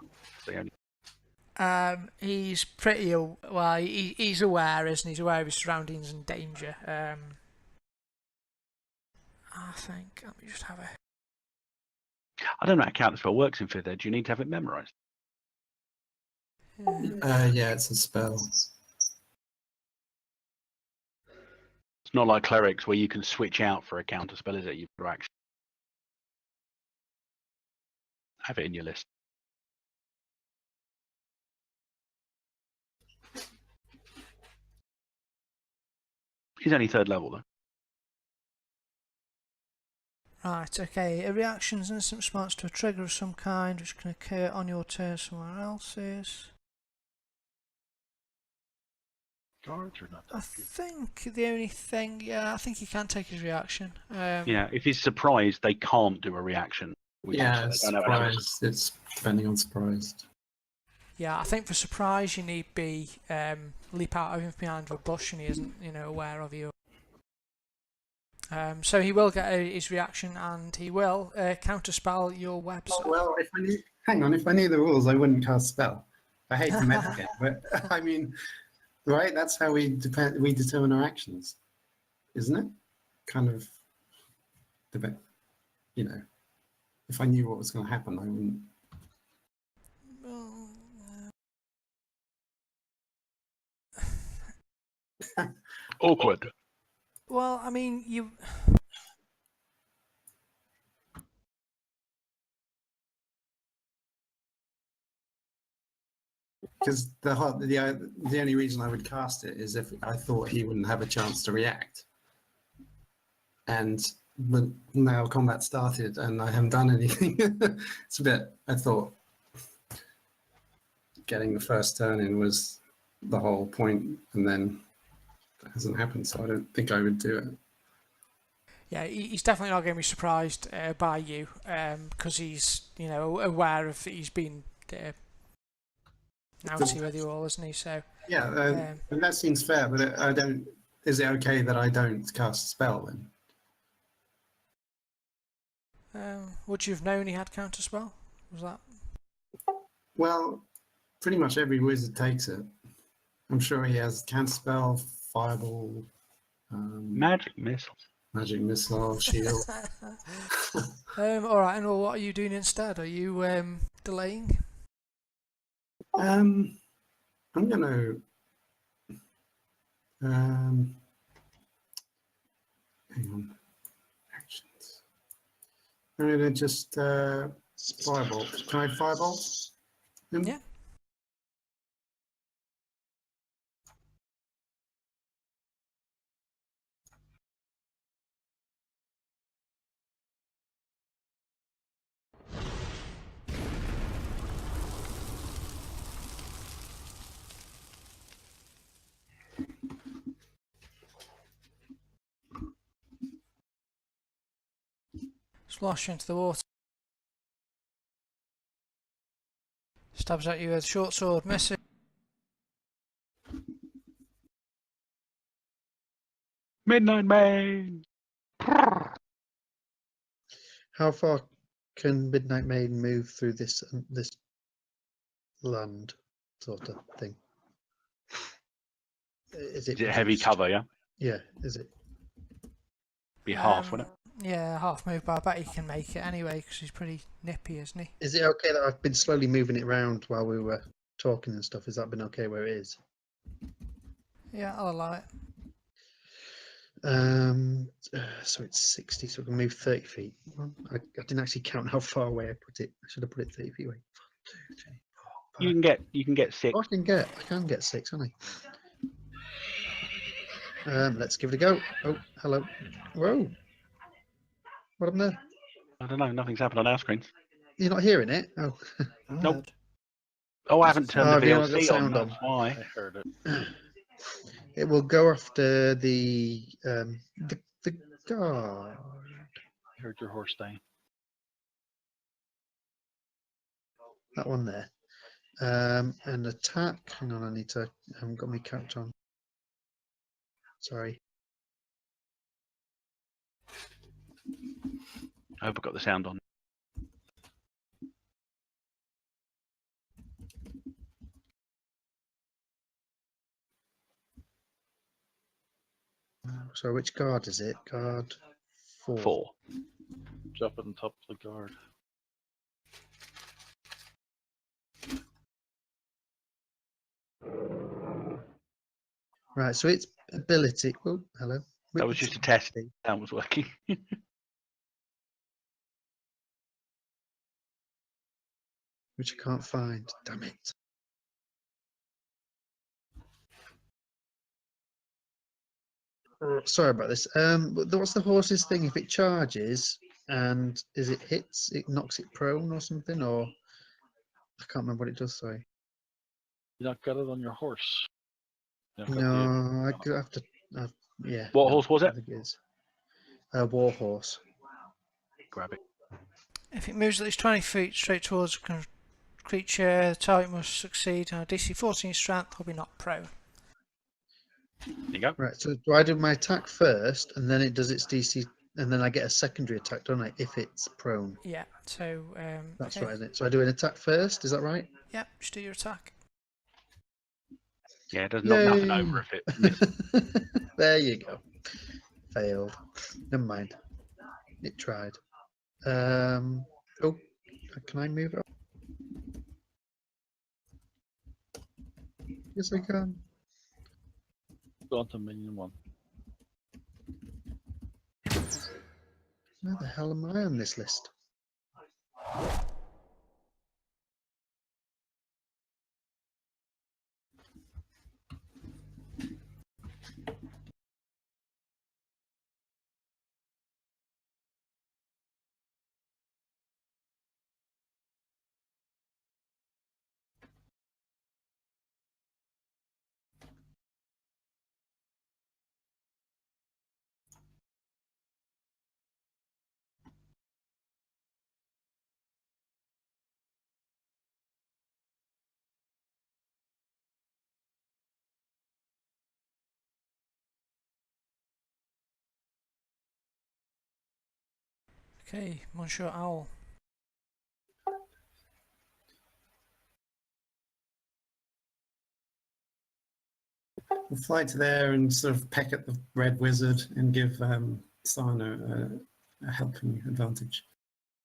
He's pretty well. He's aware, isn't he? He's aware of his surroundings and danger. I think. Let me just have a. I don't know how counterspell works in 5th ed. Do you need to have it memorized? Yeah, it's a spell. It's not like clerics where you can switch out for a counterspell, is it? You've got to actually have it in your list. He's only 3rd level though. Right, okay. A reaction is an instant response to a trigger of some kind which can occur on your turn somewhere else's. Guards are not I that good. think the only thing, I think he can take his reaction. Yeah, if he's surprised, they can't do a reaction. Yeah, They don't have an surprised. It's depending on surprised. Yeah, I think for surprise you need be leap out of him behind a bush and he isn't, aware of you. So he will get his reaction and he will counterspell your web. Oh, well, if I knew the rules, I wouldn't cast spell. I hate to meta it, but I mean, right? That's how we determine our actions, isn't it? Kind of, if I knew what was going to happen, I wouldn't. Awkward. Well, I mean, you. Because the only reason I would cast it is if I thought he wouldn't have a chance to react. But now combat started and I haven't done anything. It's a bit. I thought getting the first turn in was the whole point, and then that hasn't happened. So I don't think I would do it. Yeah, he's definitely not going to be surprised by you, because he's, aware of that he's been outy with you all, isn't he? So yeah, and that seems fair. But I don't. Is it okay that I don't cast a spell then? Would you have known he had counterspell? Was that? Well, pretty much every wizard takes it. I'm sure he has counterspell, fireball, Magic missile. magic missile, shield. All right, and what are you doing instead? Are you delaying? I'm gonna. Hang on. Actions. I'm gonna just fireball. Can I fireball? Yeah. Splash into the water. Stabs at you with a short sword, misses. Midnight Main. How far can Midnight Maiden move through this land sort of thing? Is it Is it heavy reduced? cover? Yeah. Yeah, is it? Be half, wouldn't it? Yeah, half move, but I bet he can make it anyway because he's pretty nippy, isn't he? Is it okay that I've been slowly moving it around while we were talking and stuff? Has that been okay where it is? Yeah, I'll allow it. So it's 60, so we can move 30 feet. Well, I didn't actually count how far away I put it. I should have put it 30 feet away. 1, 2, 3, 4, 5. You can get 6. Oh, I can get 6, can't I? Let's give it a go. Oh, hello. Whoa. What happened there? I don't know. Nothing's happened on our screens. You're not hearing it? Oh. Nope. Oh, I haven't turned Oh, the have you not got VLC on. sound on? That's why. I heard it. It will go after the guard. I heard your horse dying. That one there. And attack. Hang on, I haven't got my count on. Sorry. I hope I got the sound on. So which guard is it? Guard 4. 4. Drop it on top of the guard. Right, so its ability. Oh, hello. That was just a test. That was working. Which I can't find. Damn it. Sorry about this. What's the horse's thing? If it charges and is it hits, it knocks it prone or something, or I can't remember what it does. Sorry. You not got it on your horse? You not got No, I could have to. Yeah. What no, horse was I it? think it is. A war horse. Grab it. If it moves at least 20 feet straight towards a creature, the target must succeed on a DC 14 strength or be knocked prone. There you go. Right. So do I do my attack first, and then it does its DC, and then I get a secondary attack, don't I? If it's prone. Yeah, so That's okay. right, isn't it? So I do an attack first. Is that right? Yeah, just do your attack. Yeah, it does knock nothing Yay. over if it misses. There you go. Failed. Never mind. It tried. Oh, can I move it up? Yes, I can. Go on to minion 1. Where the hell am I on this list? Okay, Monsieur Owl. We'll fly to there and sort of peck at the red wizard and give Sana a helping advantage.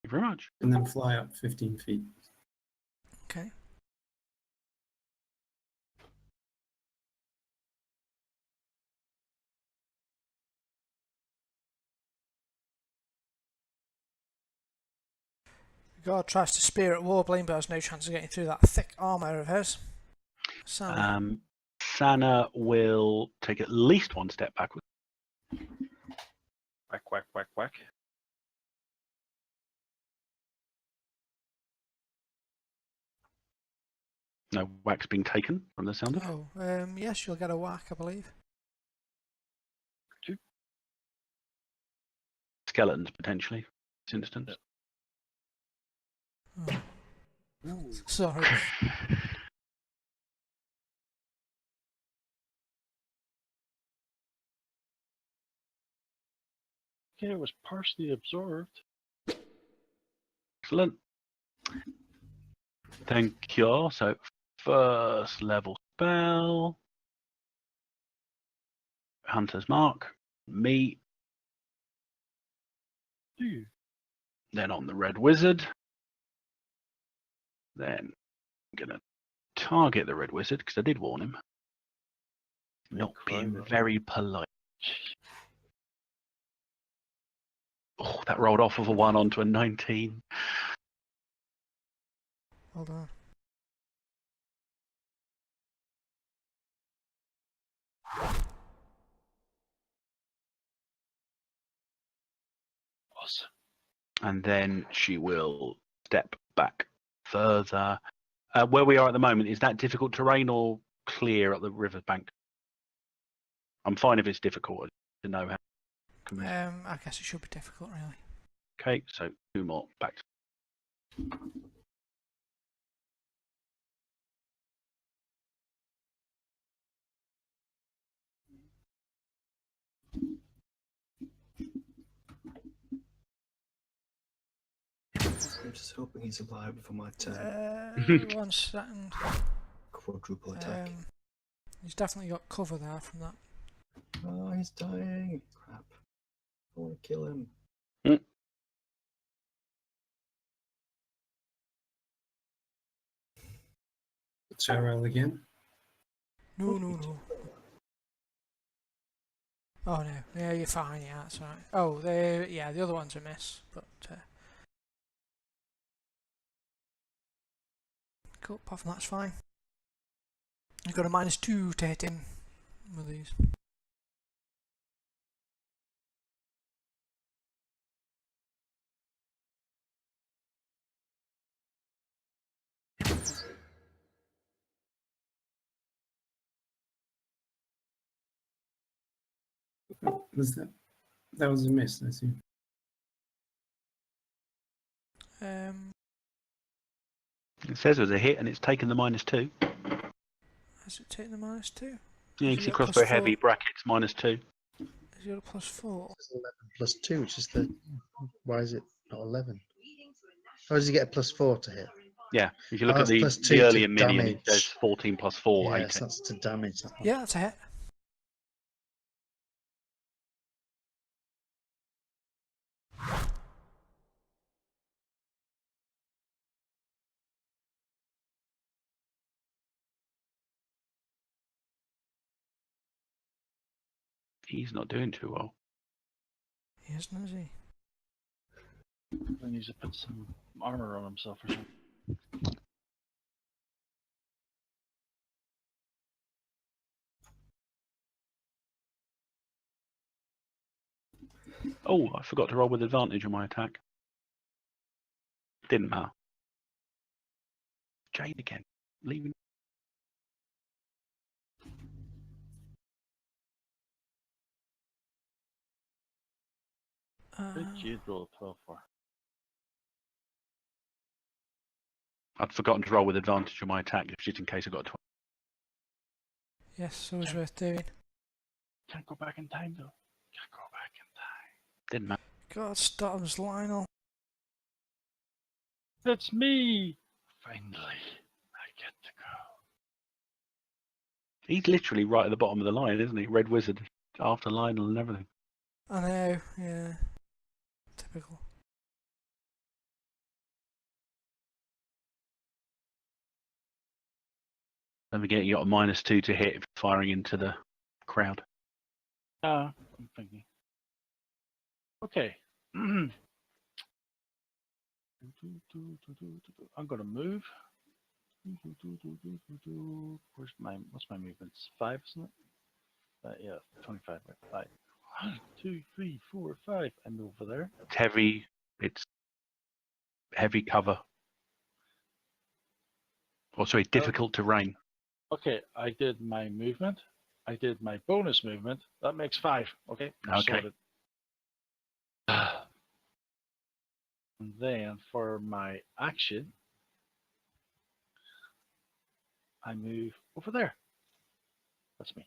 Thank you very much. And then fly up 15 feet. Okay. God tries to spear at Warbling, but has no chance of getting through that thick armour of hers. Sana. Sana will take at least one step backward. Whack, whack, whack, whack. No whack's being taken from the sound of. Oh, yes, you'll get a whack, I believe. Skeletons, potentially, this instance. Oh. Sorry. Okay, it was partially absorbed. Excellent. Thank you. So, first level spell. Hunter's Mark. Me. Do you? Then on the Red Wizard. Then I'm going to target the Red Wizard because I did warn him. Not being very polite. Oh, that rolled off of a 1 onto a 19. Hold on. Awesome. And then she will step back further. Where we are at the moment, is that difficult terrain or clear at the riverbank? I'm fine if it's difficult to know how. I guess it should be difficult, really. Okay, so 2 more back. I'm just hoping he's alive for my turn. 1 second. Quadruple attack. He's definitely got cover there from that. Oh, he's dying. Crap. I want to kill him. Cheryl again. No. Oh no, yeah, you're fine, yeah, that's right. Oh, the other one's a miss, but cool, apart from that's fine. You've got a -2 to hit him with these. Was that was a miss, I assume. It says it was a hit and it's taken the -2. Has it taken the -2? Yeah, you Has can he see got crossbow +4? heavy brackets -2. Has he got a +4? It's 11 plus 2, which is the. Why is it not 11? How does he get a +4 to hit? Yeah, if you look Oh, at the, that's +2 the to earlier minion, it damage. says 14 plus 4, Yes, 18. that's to damage. That one. Yeah, that's a hit. He's not doing too well. He isn't, is he? He needs to put some armor on himself or something. Oh, I forgot to roll with advantage on my attack. Didn't matter. Jade again. Leaving. What did you roll a 12 for? I'd forgotten to roll with advantage on my attack just in case I got a 20. Yes, always worth doing. Can't go back in time though. Can't go back in time. Didn't matter. God, Stottums Lionel. It's me! Finally, I get to go. He's literally right at the bottom of the line, isn't he? Red Wizard after Lionel and everything. I know, yeah. Typical. Don't forget you got a -2 to hit if firing into the crowd. I'm thinking. Okay. I'm gonna move. What's my movement? 5, isn't it? Yeah, 25. Right. 1, 2, 3, 4, 5. I'm over there. It's heavy. It's heavy cover. Oh, sorry, difficult terrain. Okay, I did my movement. I did my bonus movement. That makes 5. Okay. Okay. Sorted. And then for my action, I move over there. That's me.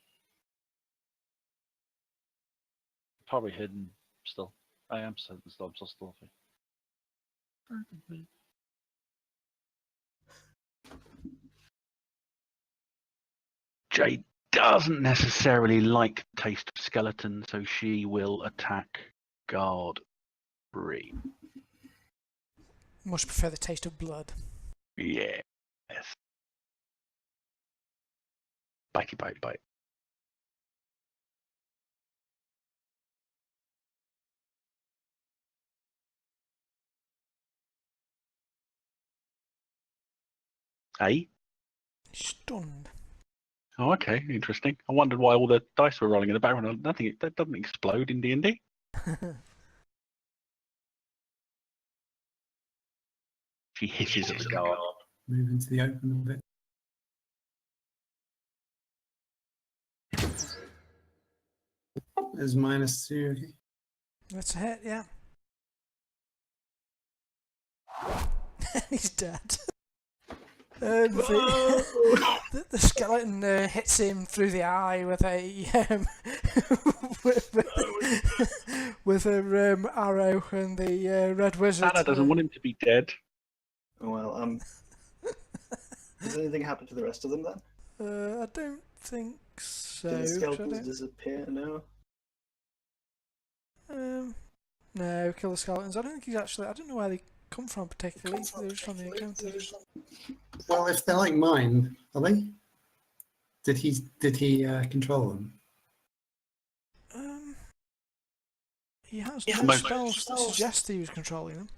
Probably hidden still. I am hidden still. I'm so stealthy. Jade doesn't necessarily like the taste of skeleton, so she will attack guard 3. Much prefer the taste of blood. Yes. Bitey, bite, bite. Hey? Stunned. Oh, okay, interesting. I wondered why all the dice were rolling in the background. Nothing. That doesn't explode in D&D. She hisses at the guard. Move into the open a bit. There's -2. Okay. That's a hit, yeah. He's dead. The skeleton hits him through the eye with a with a arrow, and the red wizard. Anna doesn't want him to be dead. Well, does anything happen to the rest of them then? I don't think so. Do the 'cause I skeletons don't- disappear? No. No, kill the skeletons. I don't think he's actually. I don't know where they come from particularly. They're just on the encounter. Well, if they're like mine, are they? Did he control them? He has Yeah, no most- spells that suggest he was controlling them.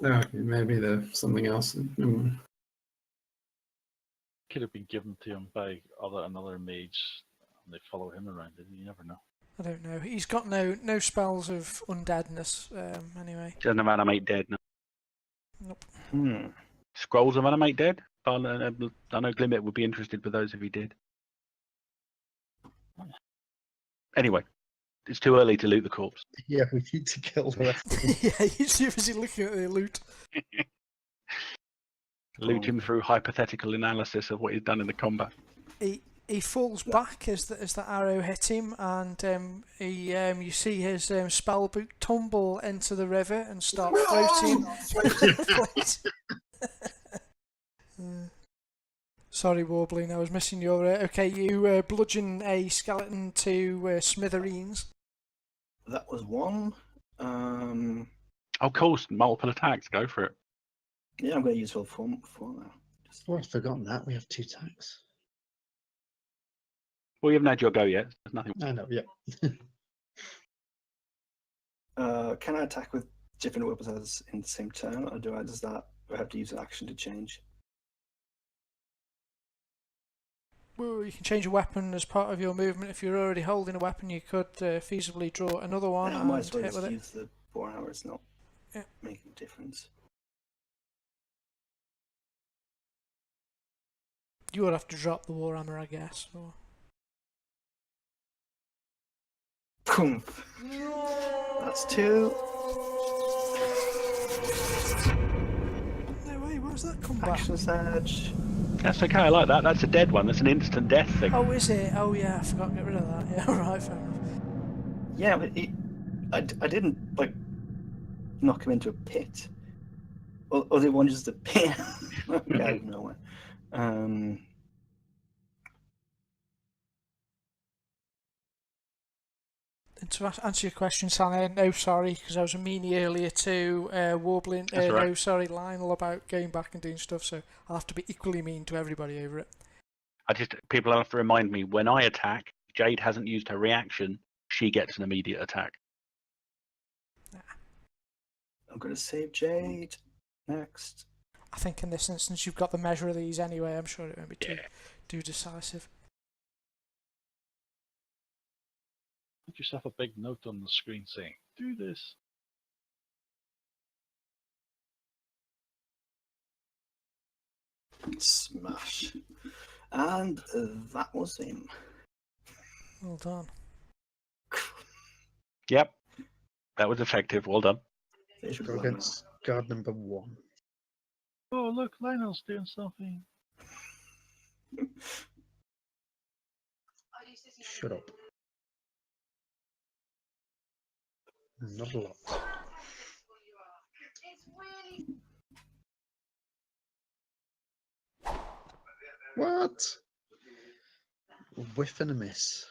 No, okay, maybe they're something else. Never mind. Could have been given to him by another mage, and they follow him around. You never know. I don't know. He's got no spells of undeadness. Anyway. Doesn't have animate dead. No. Nope. Scrolls of animate dead. I know Glimmet would be interested with those if he did. Anyway, it's too early to loot the corpse. Yeah, we need to kill the rest of them. Yeah, he's too busy looking at the loot. Loot him through hypothetical analysis of what he's done in the combat. He falls back as the arrow hit him, and you see his spell book tumble into the river and start floating. Sorry, Warbling, I was missing your. Okay, you bludgeon a skeleton to smithereens. That was one. Oh, of course, multiple attacks. Go for it. Yeah, I'm going to use full form now. Oh, I've forgotten that. We have 2 attacks. Well, you haven't had your go yet. There's nothing. I know, yeah. Can I attack with different weapons in the same turn, or does that I have to use an action to change? Well, you can change a weapon as part of your movement. If you're already holding a weapon, you could feasibly draw another one I and might as well hit with just it. use the Warhammer. It's not Yeah. making a difference. You would have to drop the Warhammer, I guess. Or... Boom. That's 2. No way, where's that come back? Action surge. That's okay. I like that. That's a dead one. That's an instant death thing. Oh, is it? Oh, yeah, I forgot to get rid of that. Yeah, right, fair enough. Yeah, but I didn't like knock him into a pit. Or did one just appear out of nowhere? And to answer your question, Sally, no sorry, because I was a meanie earlier to Warbling. That's all right. No sorry, Lionel, about going back and doing stuff, so I'll have to be equally mean to everybody over it. People have to remind me, when I attack, Jade hasn't used her reaction, she gets an immediate attack. I'm going to save Jade next. I think in this instance you've got the measure of these anyway. I'm sure it won't be too decisive. Put yourself a big note on the screen saying, "Do this." Smash. And that was him. Well done. Yep, that was effective. Well done. Go against guard number 1. Oh, look, Lionel's doing something. Shut up. Not a lot. What? A whiff and a miss.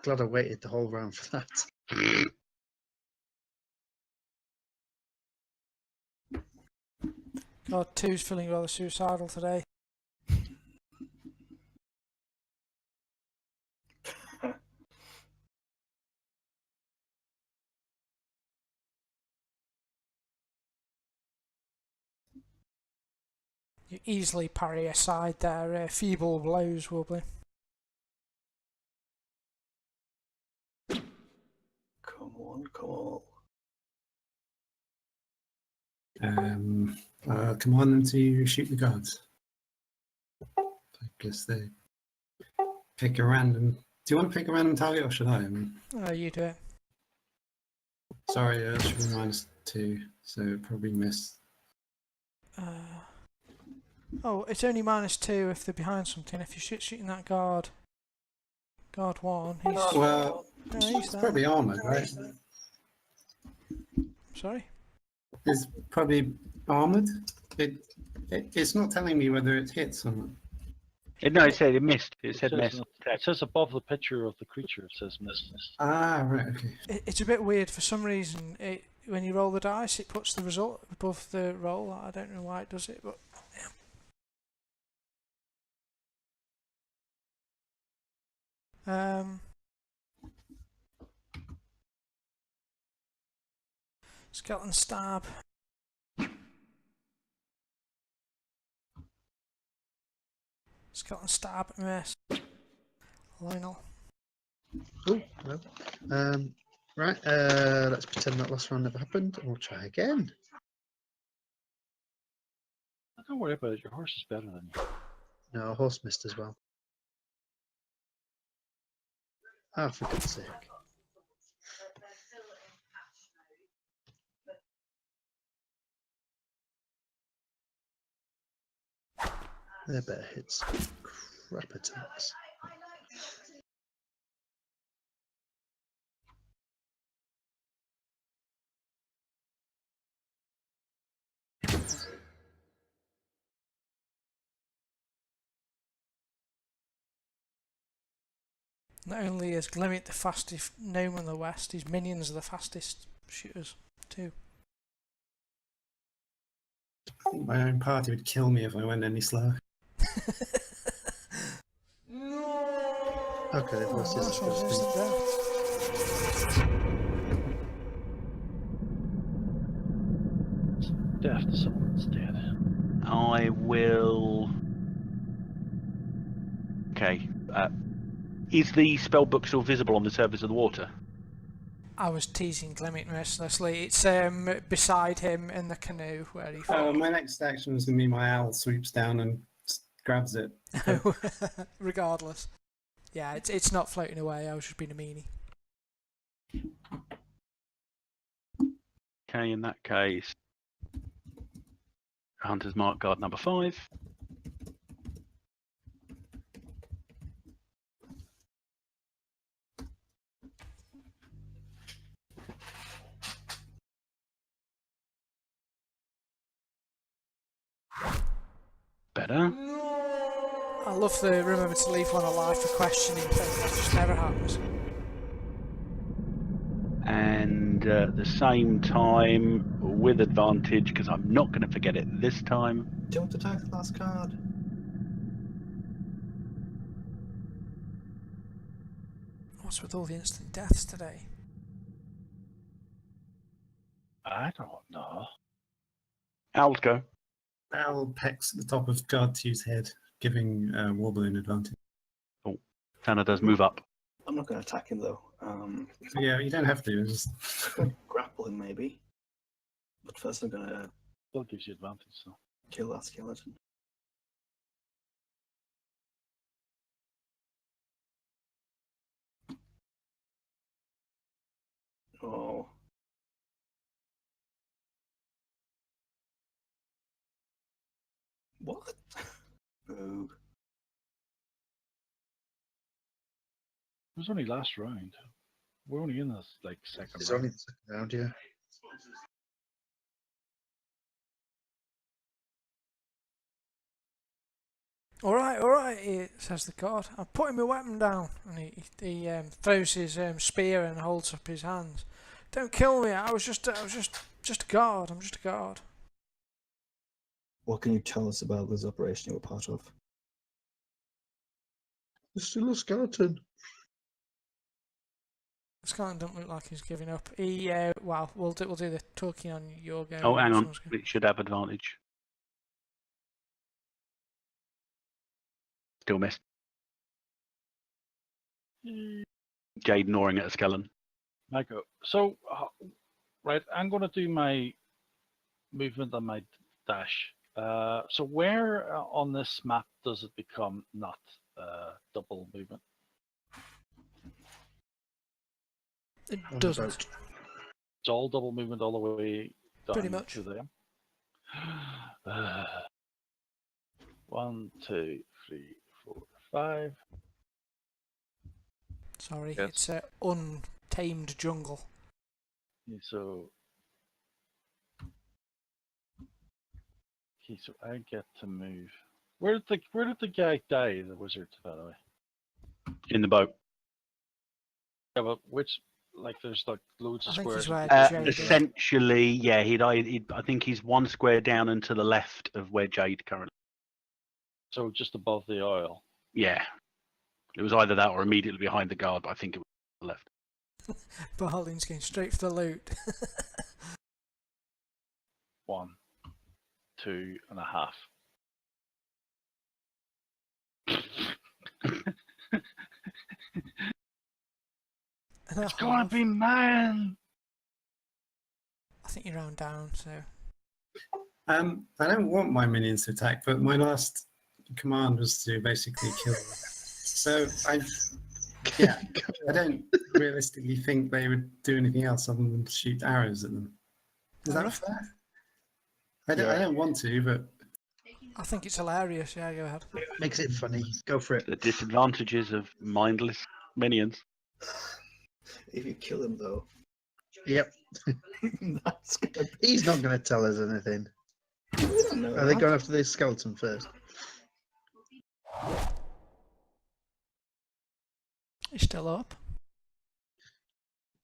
Glad I waited the whole round for that. God, 2's feeling rather suicidal today. You easily parry aside their feeble blows, Wobbly. Come on, come on. Command them to shoot the guards. I guess they pick a random. Do you want to pick a random target, or should I? You do it. Sorry, it should be -2, so probably miss. Oh, it's only -2 if they're behind something. If you're shooting that guard 1, he's... Well, no, he's it's there. probably armored, right? Sorry? It's probably armored. It's not telling me whether it hits or not. No, it said it missed. It said miss. It says above the picture of the creature, it says miss. Ah, right, okay. It's a bit weird. For some reason, when you roll the dice, it puts the result above the roll. I don't know why it does it, but... Skeleton stab. Skeleton stab, miss. Lionel. Oh, no. Right, let's pretend that last round never happened, and we'll try again. Don't worry about it, your horse is better than you. No, horse missed as well. Ah, for God's sake. They're better hits. Crap attacks. Not only is Glimmet the fastest gnome in the west, his minions are the fastest shooters too. My own party would kill me if I went any slower. Okay, the horse is That's what supposed it to is, be. Death to someone that's dead. I will. Okay. Is the spell book still visible on the surface of the water? I was teasing Glimmet mercilessly. It's beside him in the canoe where he fell. My next action is going to be my owl swoops down and grabs it. Regardless. Yeah, it's not floating away. I was just being a meanie. Okay, in that case, Hunter's Mark Guard number 5. Better. I love the remember to leave one alive for questioning thing. That just never happens. And at the same time, with advantage, because I'm not going to forget it this time. Don't attack the last card. What's with all the instant deaths today? I don't know. Owls go. Owl pecks at the top of Guard 2's head, giving Warble an advantage. Tanner does move up. I'm not going to attack him though. Yeah, you don't have to. Just Grapple him maybe. But first I'm going to Still gives you advantage, so. kill that skeleton. Oh. What? Boo. It was only last round. We're only in this like second It's round. only the second round, yeah. All right, says the god. I'm putting my weapon down, and he throws his spear and holds up his hands. Don't kill me. I was just a guard. I'm just a guard. What can you tell us about this operation you were part of? There's still a skeleton. The skeleton don't look like he's giving up. He well, we'll do the talking on your go. Oh, hang on. Someone's gonna- It should have advantage. Still missed. Jade gnawing at a skeleton. I go. So, right, I'm going to do my movement and my dash. So where on this map does it become not double movement? It On the doesn't. boat. It's all double movement all the way down Pretty much. to there. 1, 2, 3, 4, 5. Sorry, Yes. it's untamed jungle. So, okay, so I get to move. Where did the guy die? The wizard, by the way. In the boat. Yeah, but which? Like, there's like loads of I think squares. he's where and- Jade is. Essentially, yeah, I think he's one square down and to the left of where Jade currently. So just above the oil. Yeah. It was either that or immediately behind the guard, but I think it was to the left. Barlin's going straight for the loot. 1, 2.5. It's gonna be mine. I think you're round down, so I don't want my minions to attack, but my last command was to basically kill them. So I don't realistically think they would do anything else other than shoot arrows at them. Is that Alright. fair? I don't want to, but I think it's hilarious. Yeah, go ahead. Makes it funny. Go for it. The disadvantages of mindless minions. If you kill him though, Yep. that's gonna He's not going to tell us anything. be. No, Are they going after the skeleton first? He's still up.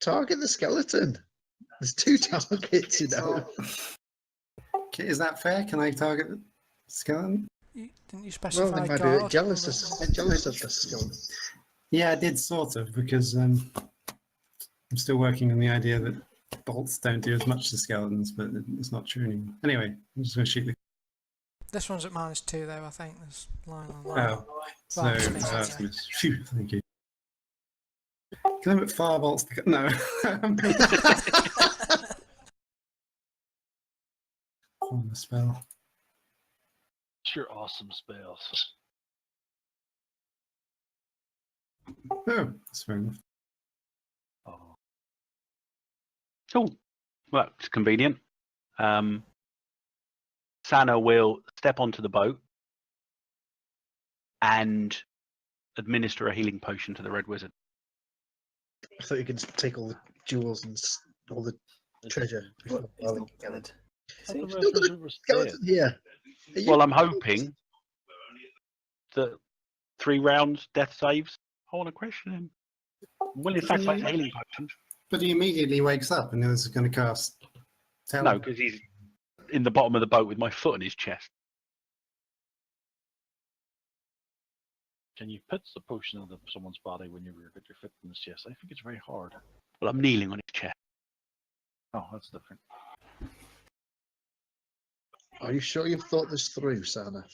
Target the skeleton. There's 2 targets, you know. Okay, is that fair? Can I target the skeleton? Didn't you Well, specify they might guard? be jealous of the skeleton. Yeah, I did sort of, because I'm still working on the idea that bolts don't do as much to skeletons, but it's not true anymore. Anyway, I'm just going to shoot the... This one's at -2 though, I think. There's line on line. Oh, so Well, just missed it, yeah. phew, thank you. Can I put fire bolts? No. On the spell. Sure, awesome spells. Oh, that's fair enough. Oh, Cool. Well, it's convenient. Sana will step onto the boat and administer a healing potion to the Red Wizard. I thought you could take all the jewels and all the treasure. Well, he's before not dead. I thought the Still Red got Wizard was dead. skeleton here. Are you- Well, I'm hoping that 3 rounds death saves. I want to question him. Will he sacrifice a healing potion? But he immediately wakes up and is going to cast... No, because he's in the bottom of the boat with my foot on his chest. Can you put the potion into someone's body when you get your foot in his chest? I think it's very hard. Well, I'm kneeling on his chest. Oh, that's different. Are you sure you've thought this through, Sana?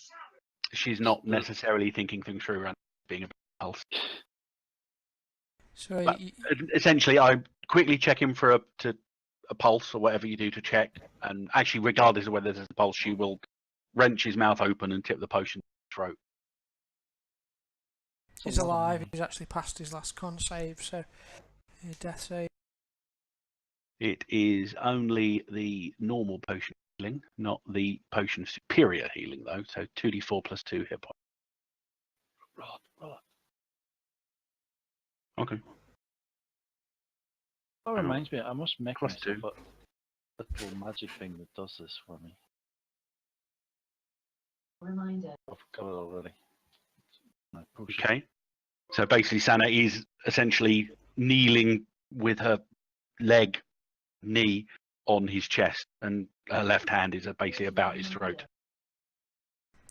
She's not necessarily thinking things through around being a pulse. So But essentially, I quickly check him for a pulse or whatever you do to check. And actually, regardless of whether there's a pulse, she will wrench his mouth open and tip the potion to his throat. he's alive. He's actually passed his last con save, so death save. It is only the normal potion healing, not the potion of superior healing, though. So 2d4 plus 2 hit points. Rod. Okay. That reminds me, I must make Plus myself a little magic thing that does this for me. Reminder. I forgot it already. My potion. Okay. So basically, Sana is essentially kneeling with her knee on his chest, and her left hand is basically about his throat.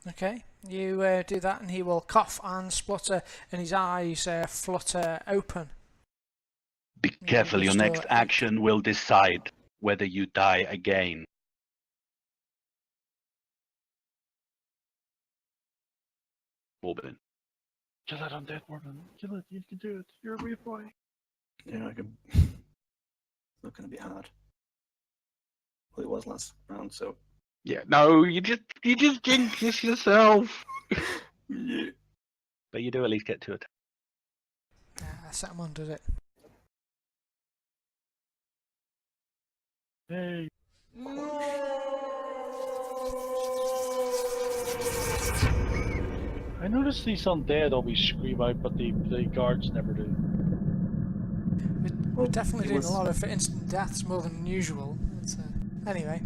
Okay, you do that, and he will cough and splutter, and his eyes flutter open. Be careful, your next action will decide whether you die again. Morbin. Kill that undead woman. Kill it. You can do it. You're a brave boy. Yeah, I can. It's not going to be hard. Well, it was last round, so. Yeah, no, you just jinx this yourself. Yeah. But you do at least get 2 attacks. Satamon does it. Hey. I noticed these undead always scream out, but the guards never do. We're definitely doing a lot of instant deaths, more than usual. Anyway.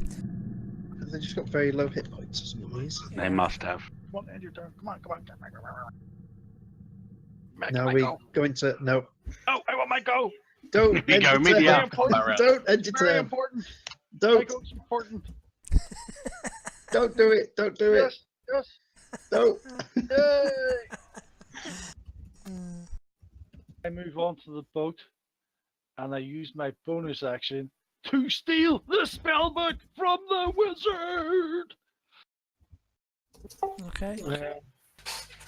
They just got very low hit points or something. These. They must have. Come on, end your turn. Come on. Now we going to no. Oh, I want my go. Don't You end go your immediately turn. after combat round. Don't end your Very turn. important. My Don't go's important. don't do it. Don't do it. Yes. Don't. Yay! I move on to the boat, and I use my bonus action to steal the spellbook from the wizard. Okay. The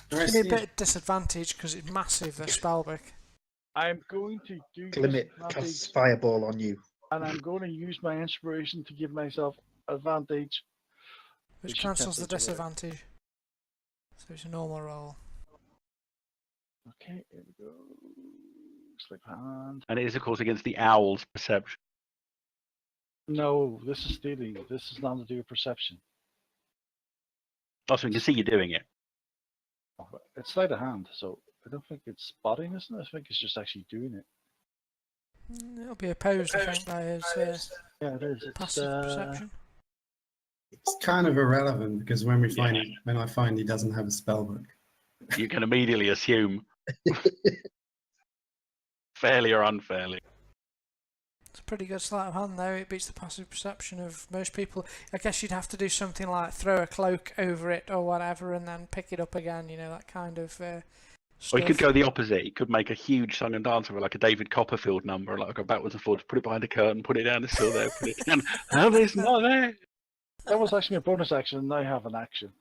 Give rest me a of bit of disadvantage because it's massive, the spellbook. I'm going to do Limit this casts fireball on you. and I'm going to use my inspiration to give myself advantage. Which We should cancels the tempt each other. disadvantage. So it's a normal roll. Okay, here we go. Slip hand. And it is, of course, against the owl's perception. No, this is stealing. This is not to do with perception. Also, we can see you doing it. It's sleight of hand, so I don't think it's spotting, isn't it? I think it's just actually doing it. It'll be opposed, I think, by his Yeah, it is. It's, passive perception. It's kind of irrelevant because when I find he doesn't have a spellbook. You can immediately assume, fairly or unfairly. It's a pretty good sleight of hand, though. It beats the passive perception of most people. I guess you'd have to do something like throw a cloak over it or whatever and then pick it up again, you know, that kind of Or he could stuff. go the opposite. He could make a huge song and dance with like a David Copperfield number, like go backwards and forwards, put it behind a curtain, put it down, it's still there, put it down. Oh, it's not there. That was actually a bonus action, and I have an action.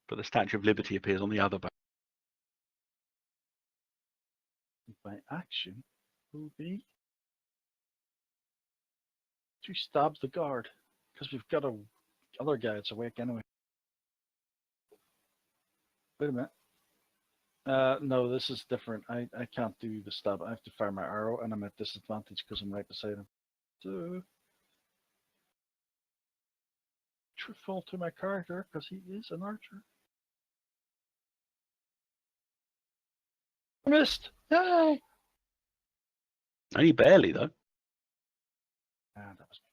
But the Statue of Liberty appears on the other back. My action will be to stab the guard, because we've got a other guy that's awake anyway. Wait a minute. No, this is different. I can't do the stab. I have to fire my arrow, and I'm at disadvantage because I'm right beside him. So, truthful to my character, because he is an archer. I missed! Yay! Only barely, though. Ah, that was me.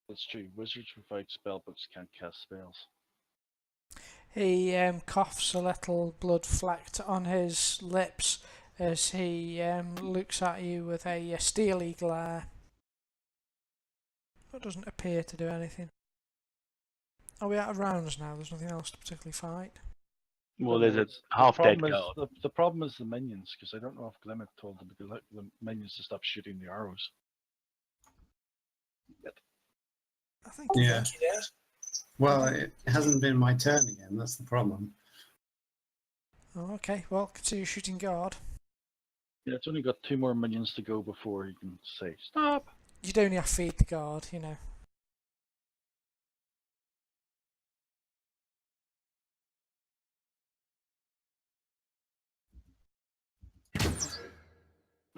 That's true. Wizards without spellbooks can't cast spells. He coughs a little, blood flecked on his lips as he looks at you with a steely glare. That doesn't appear to do anything. Are we out of rounds now? There's nothing else to particularly fight. Well, there's a The half-dead problem is- guard. The problem is the minions, because I don't know if Glimmet told the minions to stop shooting the arrows. I think Yeah. Well, it hasn't been my turn again. That's the problem. Oh, okay, well, continue shooting guard. Yeah, it's only got 2 more minions to go before you can say stop. You'd only have to feed the guard, you know.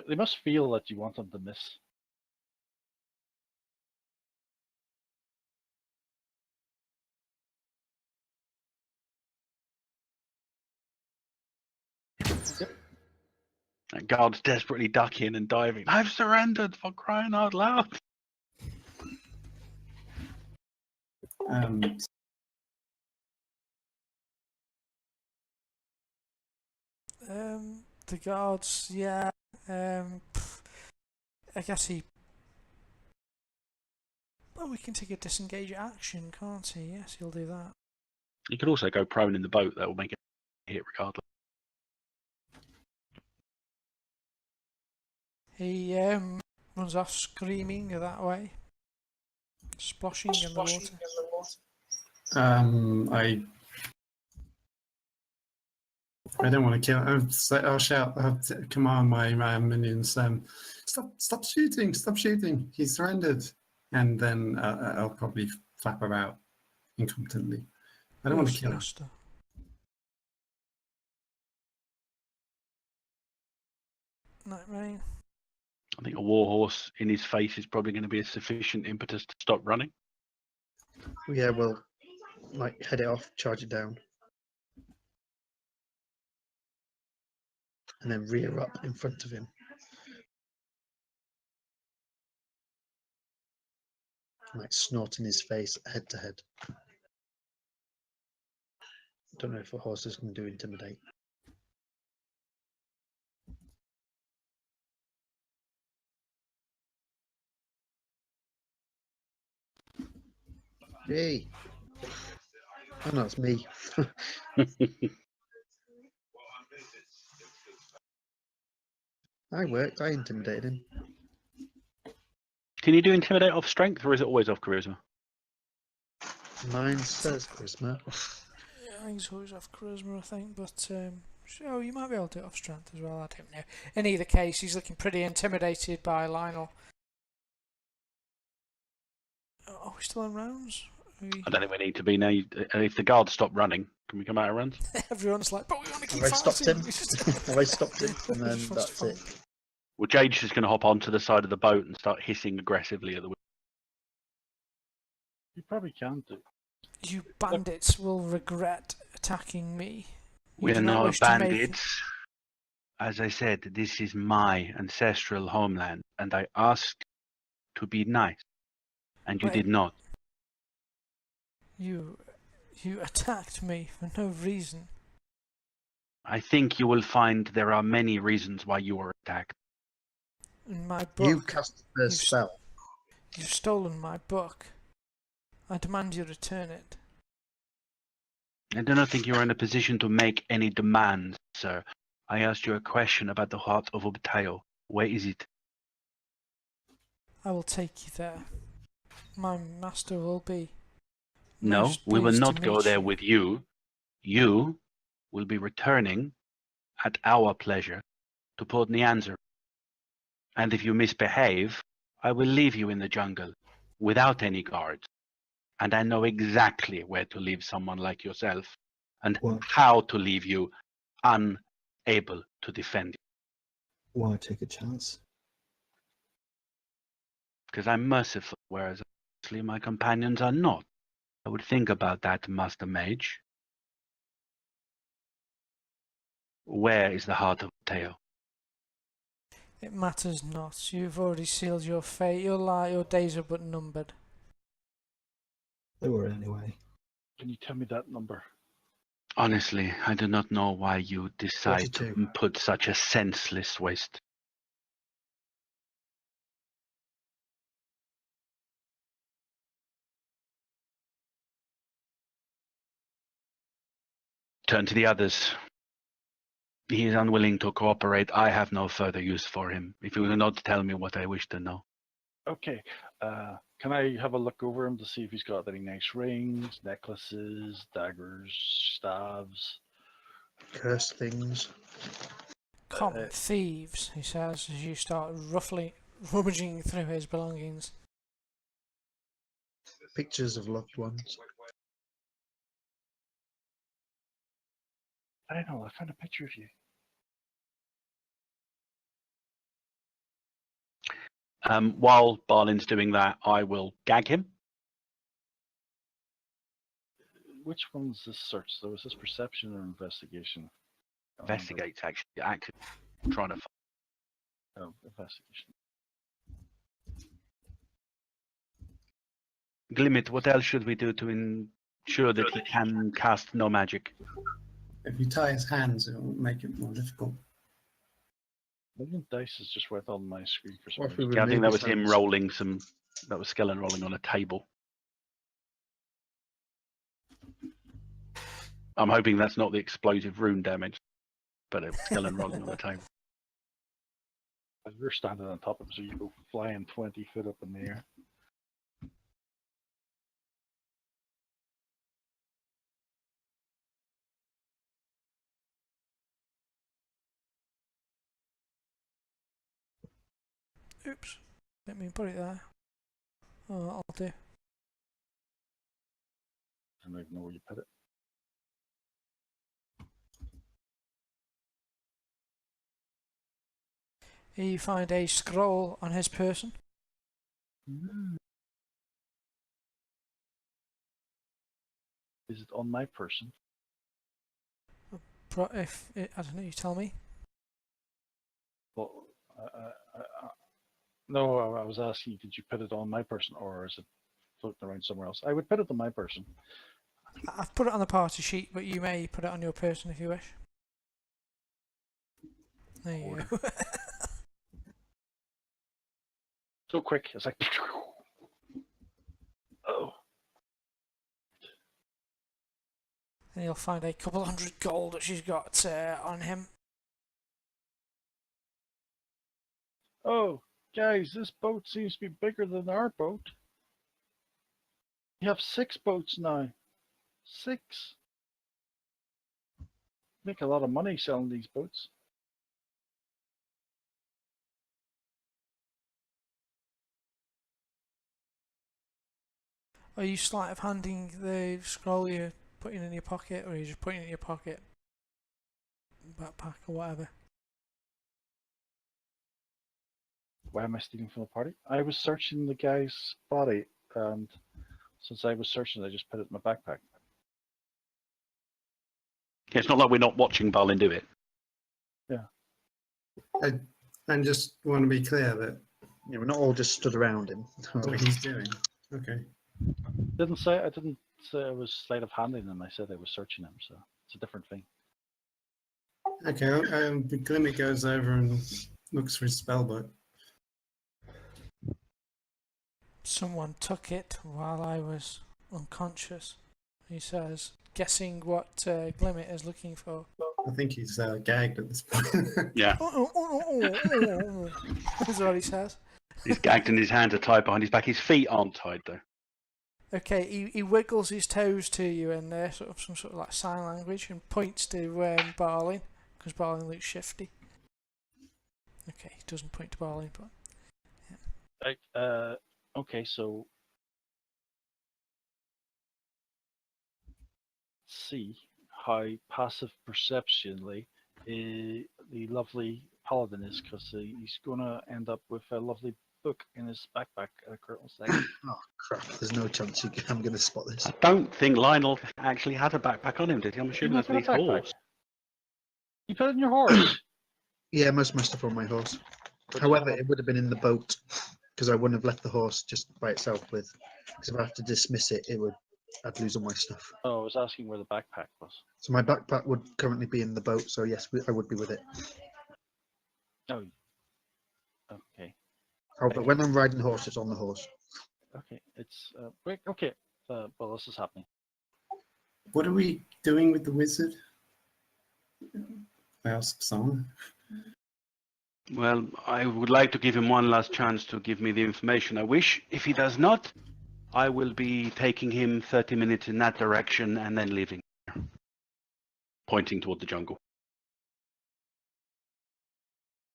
They must feel that you want them to miss. That guard's desperately ducking and diving. I've surrendered, for crying out loud. The guards, yeah. I guess he. Well, we can take a disengage action, can't he? Yes, he'll do that. You could also go prone in the boat. That will make it hit regardless. He runs off screaming that way, splashing in the water. I don't want to kill. I'll shout. I'll command my minions. Stop shooting! Stop shooting! He surrendered. And then I'll probably flap about incompetently. I don't want to kill him. Master. Nightmare. I think a warhorse in his face is probably going to be a sufficient impetus to stop running. Yeah, we'll like head it off, charge it down, and then rear up in front of him. Like snort in his face, head to head. Don't know if a horse is going to do intimidate. Hey! Oh no, it's me. I worked, I intimidated him. Can you do intimidate off strength, or is it always off charisma? Mine says charisma. Yeah, I think it's always off charisma, I think, but so you might be able to do it off strength as well, I don't know. In either case, he's looking pretty intimidated by Lionel. Are we still in rounds? I don't think we need to be now. If the guards stop running, can we come out of rounds? Everyone's like, but we want to keep Have I stopped him? fighting. Have I stopped him? And then Just wants to that's it. fight. Well, Jade's just going to hop onto the side of the boat and start hissing aggressively at the wind. You probably can do. You bandits will regret attacking me. You We're do not wish to make- bandits. As I said, this is my ancestral homeland, and I asked to be nice, and you Wait. did not. You attacked me for no reason. I think you will find there are many reasons why you were attacked. In my book, You cast the You've- spell. you've stolen my book. I demand you return it. I do not think you are in a position to make any demands, sir. I asked you a question about the heart of Obtayo. Where is it? I will take you there. My master will be No, most we will pleased to not go meet there you. with you. You will be returning at our pleasure to Port Nyanza. And if you misbehave, I will leave you in the jungle without any guards. And I know exactly where to leave someone like yourself and Why, how to leave you unable to defend you. why take a chance? Because I'm merciful, whereas obviously my companions are not. I would think about that, Master Mage. Where is the heart of Teo? It matters not. You've already sealed your fate. Your days are but numbered. They were anyway. Can you tell me that number? Honestly, I do not know why you decide 42. to put such a senseless waste. Turn to the others. He is unwilling to cooperate. I have no further use for him. If you will not tell me what I wish to know. Okay. Can I have a look over him to see if he's got any nice rings, necklaces, daggers, staves? Cursed things. Common thieves, he says, as you start roughly rummaging through his belongings. Pictures of loved ones. I don't know. I found a picture of you. While Barlin's doing that, I will gag him. Which one's this search? So was this perception or investigation? I don't remember. Investigates, actually. Active. Trying to Oh, investigation. Glimmet, what else should we do to ensure that he can cast no magic? If you tie his hands, it will make it more difficult. Million dice is just worth on my screen for some What if we reason. Yeah, I think remove that his was him hands? rolling some. That was Skellen rolling on a table. I'm hoping that's not the explosive rune damage, but it was Skellen rolling on the table. If you're standing on top of it, so you go flying 20 foot up in the air. Oops, let me put it there. Oh, I'll do. I don't even know where you put it. Here you find a scroll on his person. Is it on my person? If it, I don't know, you tell me. Well, no, I was asking, did you put it on my person, or is it floating around somewhere else? I would put it on my person. I've put it on the party sheet, but you may put it on your person if you wish. There you go. So quick, it's like, oh, And you'll find a couple hundred gold that she's got on him. oh, guys, this boat seems to be bigger than our boat. You have 6 boats now. 6. Make a lot of money selling these boats. Are you sleight of handing the scroll you're putting in your pocket, or are you just putting it in your pocket, backpack, or whatever? Why am I stealing from the party? I was searching the guy's body, and since I was searching, I just put it in my backpack. It's not like we're not watching Barlin do it. I just want to be clear that Yeah, we're not all just stood around him. what he's doing. Okay. I didn't say I was sleight of handing him. I said I was searching him, so it's a different thing. Okay, Glimmet goes over and looks for his spellbook. Someone took it while I was unconscious. He says, guessing what Glimmet is looking for. I think he's gagged at this point. Yeah, That's what he says. he's gagged and his hands are tied behind his back. His feet aren't tied though. Okay, he wiggles his toes to you in sort of some sort of like sign language and points to Barlin, because Barlin looks shifty. Okay, he doesn't point to Barlin, but Okay, so see how passive perceptionally the lovely paladin is, because he's gonna end up with a lovely book in his backpack at a current second. Oh crap! There's no chance I'm going to spot this. I don't think Lionel actually had a backpack on him, did he? I'm assuming that's not his got a backpack. horse. You put it in your horse. Yeah, most of my stuff on my horse. However, it would have been in the boat because I wouldn't have left the horse just by itself with. Because if I have to dismiss it, I'd lose all my stuff. Oh, I was asking where the backpack was. So my backpack would currently be in the boat. So yes, I would be with it. Oh, okay. However, when I'm riding the horse, it's on the horse. Okay, it's wait. Okay, well, this is happening. What are we doing with the wizard? I asked someone. Well, I would like to give him one last chance to give me the information I wish. If he does not, I will be taking him 30 minutes in that direction and then leaving. Pointing toward the jungle.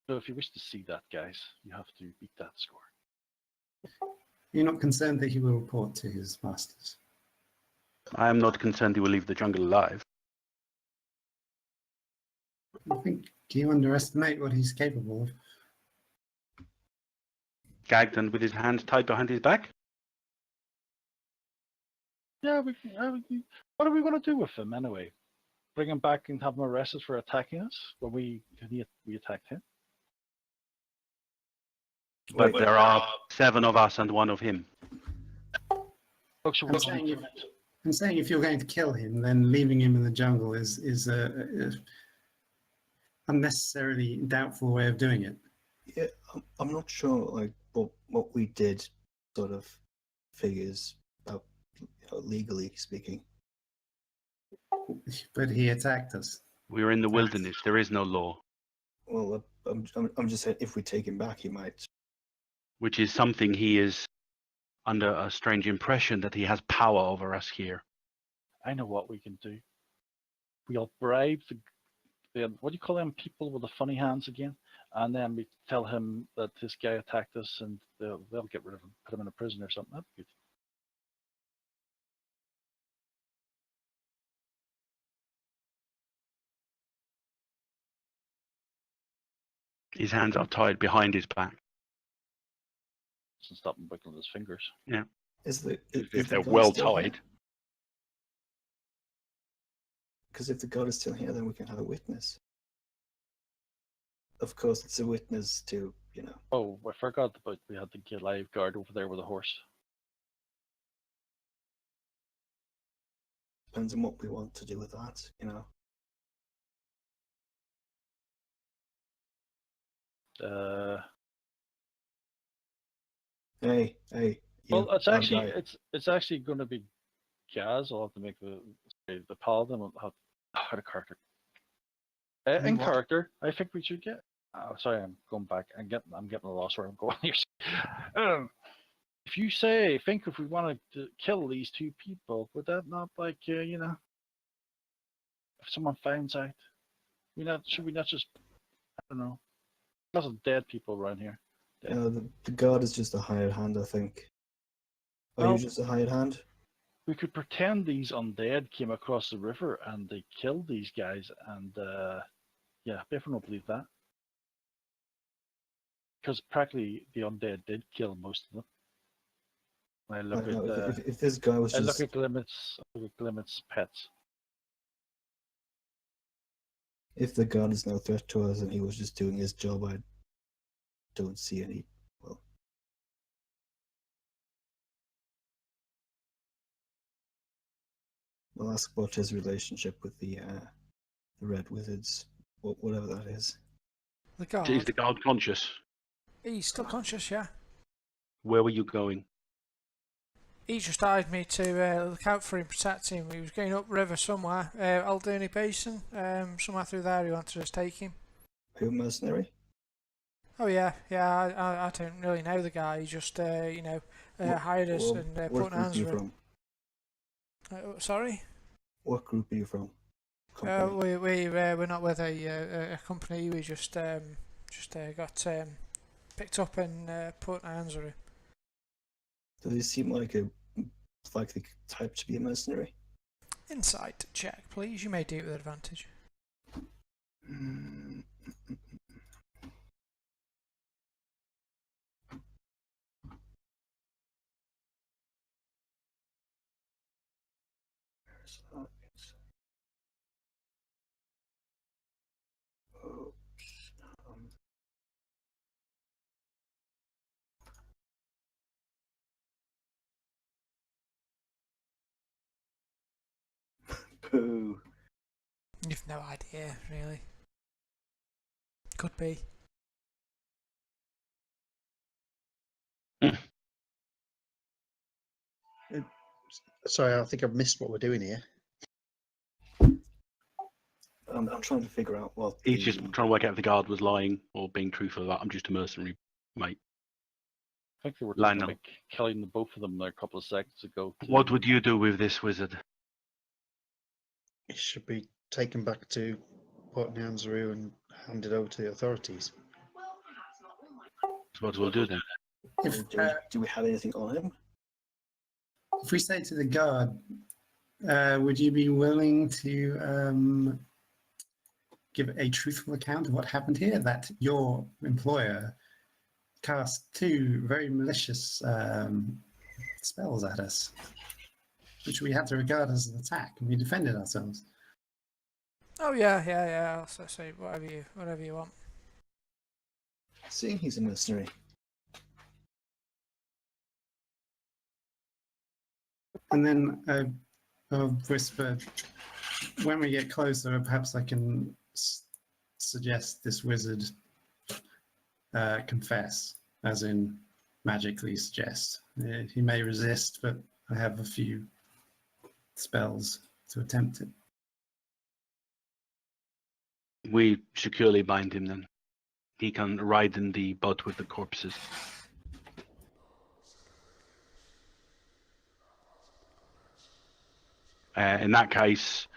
So if you wish to see that, guys, you have to beat that score. You're not concerned that he will report to his masters? I am not concerned he will leave the jungle alive. I think you underestimate what he's capable of. Gagged and with his hands tied behind his back? Yeah, what are we going to do with him anyway? Bring him back and have him arrested for attacking us when we attacked him? But there are 7 of us and 1 of him. Folks, I'm saying if you're going to kill him, then leaving him in the jungle is a unnecessarily doubtful way of doing it. Yeah, I'm not sure like what we did sort of figures out, legally speaking. But he attacked us. We're in the wilderness. There is no law. Well, I'm just saying if we take him back, he might. Which is something he is under a strange impression that he has power over us here. I know what we can do. We'll bribe the what do you call them people with the funny hands again? And then we tell him that this guy attacked us, and they'll get rid of him, put him in a prison or something. That'd be good. His hands are tied behind his back. Doesn't stop him wiggling his fingers. Yeah. Is the If they're well tied. Because if the god is still here, then we can have a witness. Of course, it's a witness to, Oh, I forgot about we had the live guard over there with a horse. Depends on what we want to do with that, Hey. Well, you it's bad actually guy. it's actually going to be Gaz. I'll have to make the paladin. I'll have how the character. In what? character, I think we should get. Oh, sorry, I'm going back. I'm getting lost where I'm going here. If you think if we wanted to kill these 2 people, would that not if someone finds out, should we not just, I don't know, lots of dead people around here. The god is just a hired hand, I think. Are Well, you just a hired hand? We could pretend these undead came across the river and they killed these guys, and yeah, everyone will believe that. Because practically the undead did kill most of them. I look I know, at if this guy was I just look at Glimmet's pets. if the god is no threat to us and he was just doing his job, I don't see any. Well, we'll ask about his relationship with the Red Wizards, whatever that is. the guard. Is the guard conscious? He's still conscious, yeah. Where were you going? he just hired me to look out for him, protect him. He was going upriver somewhere, Alderney Basin, somewhere through there. He wanted us to take him. Who, mercenary? Oh yeah. I don't really know the guy. He just hired us and what put group hands are you on him. from? Sorry. What group are you from? Company? We're not with a company. We just got picked up and put hands on him. Does he seem like the type to be a mercenary? Insight check, please. You may do it with advantage. Pooh. You've no idea, really. Could be. Sorry, I think I've missed what we're doing here. I'm trying to figure out what. He's just trying to work out if the guard was lying or being truthful about, I'm just a mercenary, mate. I think they were Line talking about killing the both of them there a couple of seconds ago. What would you do with this wizard? It should be taken back to Port Nyanzaru and handed over to the authorities. What we'll do then? Do we have anything on him? If we say to the guard, would you be willing to give a truthful account of what happened here? That your employer cast 2 very malicious spells at us, which we had to regard as an attack, and we defended ourselves. Oh yeah. I'll say whatever you want. Seeing he's a mercenary. And then I'll whisper, when we get closer, perhaps I can suggest this wizard confess, as in magically suggest. He may resist, but I have a few spells to attempt it. We securely bind him then. He can ride in the boat with the corpses. In that case,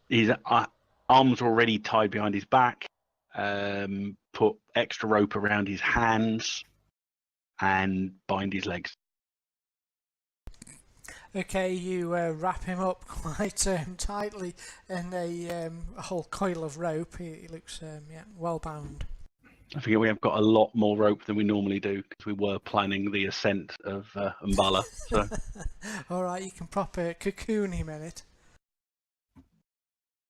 his arms are already tied behind his back, put extra rope around his hands, and bind his legs. Okay, you wrap him up quite tightly in a whole coil of rope. He looks well bound. I forget we have got a lot more rope than we normally do because we were planning the ascent of Umbala. So. All right, you can proper cocoon him in it.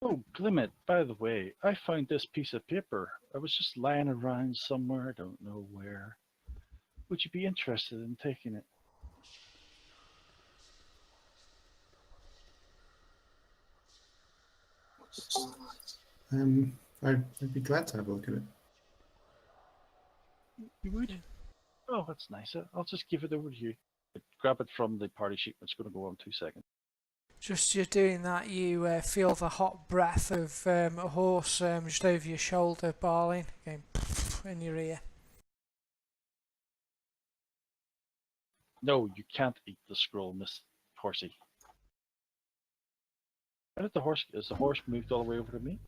Oh, Glimmet, by the way, I found this piece of paper. I was just lying around somewhere, I don't know where. Would you be interested in taking it? I'd be glad to have a look at it. You would? Oh, that's nice. I'll just give it over to you. Grab it from the party sheet. It's going to go on 2 seconds. Just you're doing that, you feel the hot breath of a horse just over your shoulder, barling, going in your ear. No, you can't eat the scroll, Miss Horsey. How did the horse? Is the horse moved all the way over to me?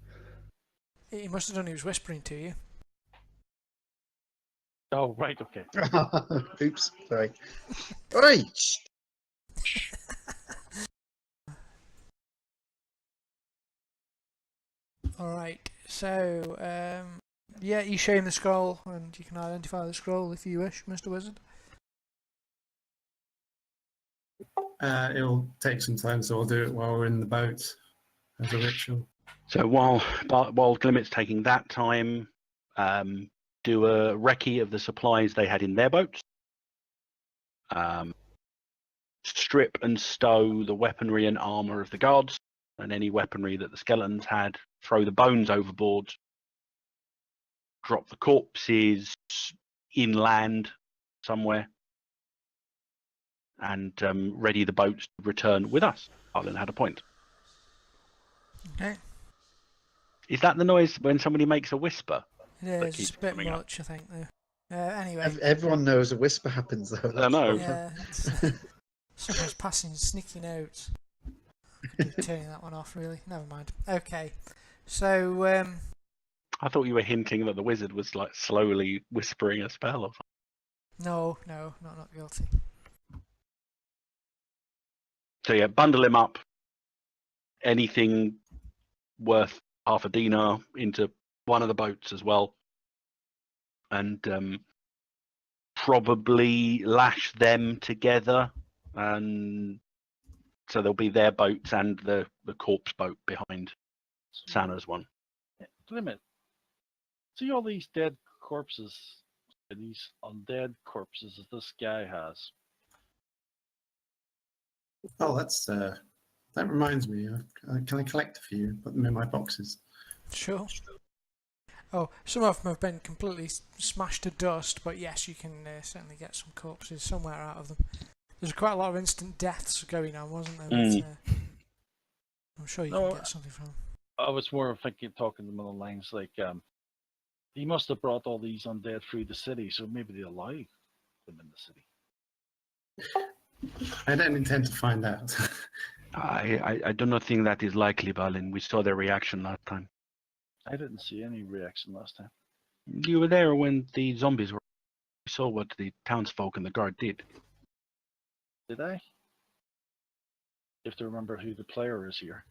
He must have done. He was whispering to you. Oh, right. Okay. Oops, sorry. Right. All right. So, yeah, you show him the scroll, and you can identify the scroll if you wish, Mr. Wizard. It'll take some time, so I'll do it while we're in the boat as a ritual. So while Glimmet's taking that time, do a recce of the supplies they had in their boats. Strip and stow the weaponry and armor of the guards, and any weaponry that the skeletons had. Throw the bones overboard. Drop the corpses inland somewhere. and ready the boats to return with us. Arlen had a point. Okay. Is that the noise when somebody makes a whisper? It That is keeps a bit coming up. much, I think. Anyway. Everyone knows a whisper happens though. I know. Yeah. Someone's passing sneaky notes. Could do turning that one off, really. Never mind. Okay. So, I thought you were hinting that the wizard was like slowly whispering a spell or something. no, not guilty. So yeah, bundle him up. Anything worth half a dinar into one of the boats as well. And probably lash them together. And so there'll be their boats and the corpse boat behind Santa's one. Limit. See all these dead corpses, these undead corpses that this guy has. Oh, that reminds me. Can I collect a few? Put them in my boxes. Sure. Oh, some of them have been completely smashed to dust, but yes, you can certainly get some corpses somewhere out of them. There's quite a lot of instant deaths going on, wasn't there? But, I'm sure you can get something from them. I was more thinking, talking to them along the lines like, he must have brought all these undead through the city, so maybe they allow them in the city. I don't intend to find out. I do not think that is likely, Balin. We saw their reaction last time. I didn't see any reaction last time. You were there when the zombies were. We saw what the townsfolk and the guard did. Did I? If to remember who the player is here.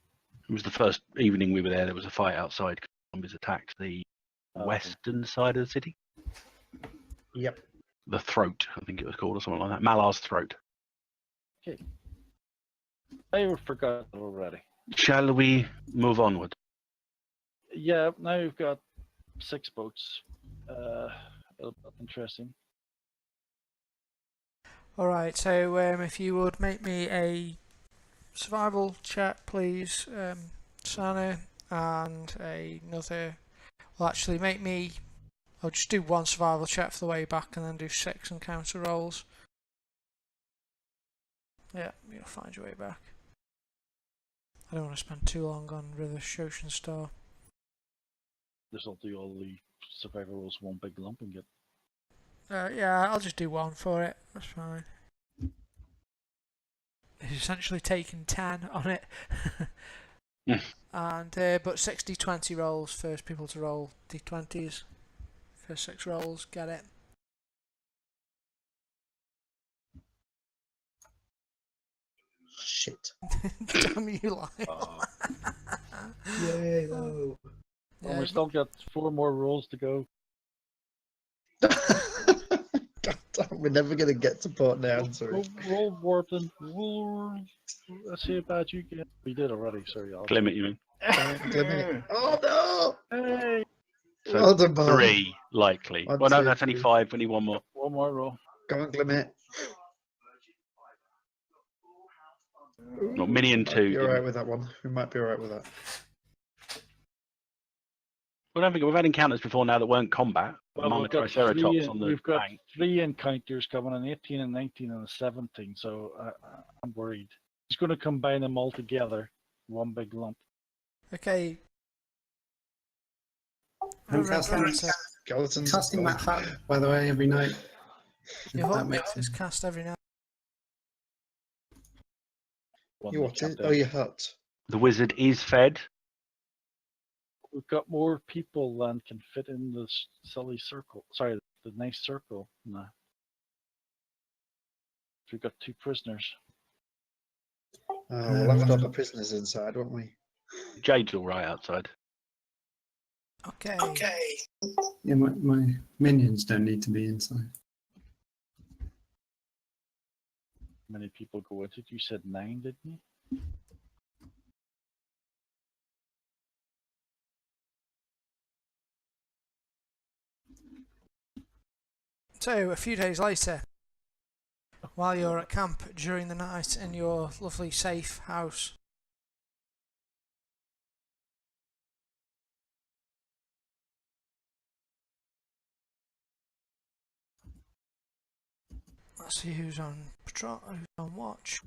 It was the first evening we were there. There was a fight outside. Zombies attacked the western side of the city. Yep. The Throat, I think it was called, or something like that. Malar's Throat. Okay. I forgot already. Shall we move onward? Yeah, now we've got 6 boats. It'll be interesting. Alright, so if you would make me a survival check, please, Sana, and another. Well, actually, I'll just do 1 survival check for the way back and then do 6 encounter rolls. Yeah, you'll find your way back. I don't want to spend too long on River Shoshin Star. This will do all the survival rolls one big lump and get. Yeah, I'll just do 1 for it. That's fine. He's essentially taken 10 on it. And but 60-20 rolls, first people to roll d20s. First 6 rolls, get it. Shit. Damn you, Lyle. Yay, though. Well, we still got 4 more rolls to go. God damn, we're never going to get to Port now. Roll Warden. Let's see about you get. We did already, sorry. Glimmet, you mean? Oh no! Hey! So Well done, Bob. 3, likely. One, Well, no, two, that's only three. 5. We need 1 more. One more roll. Go on, Glimmet. Not Minion 2. You're alright with that one. We might be alright with that. Well, don't forget, we've had encounters before now that weren't combat. Well, Mammoth Triceratops on the we've got bank. 3 encounters coming on 18 and 19 and 17, so I'm worried. He's going to combine them all together, one big lump. Okay. I'm River encounter. Skeletons. casting that hut, by the way, every night. Your That hut makes is sense. cast every night. One You that what? jumped Oh, out. your hut. The wizard is fed. We've got more people than can fit in the silly circle. Sorry, the nice circle. No. We've got 2 prisoners. We'll have to have the prisoners inside, won't we? Jade's all right outside. Okay. Yeah, my minions don't need to be inside. How many people go into it? You said 9, didn't you? So, a few days later, while you're at camp during the night in your lovely safe house, let's see who's on patrol. Who's on watch?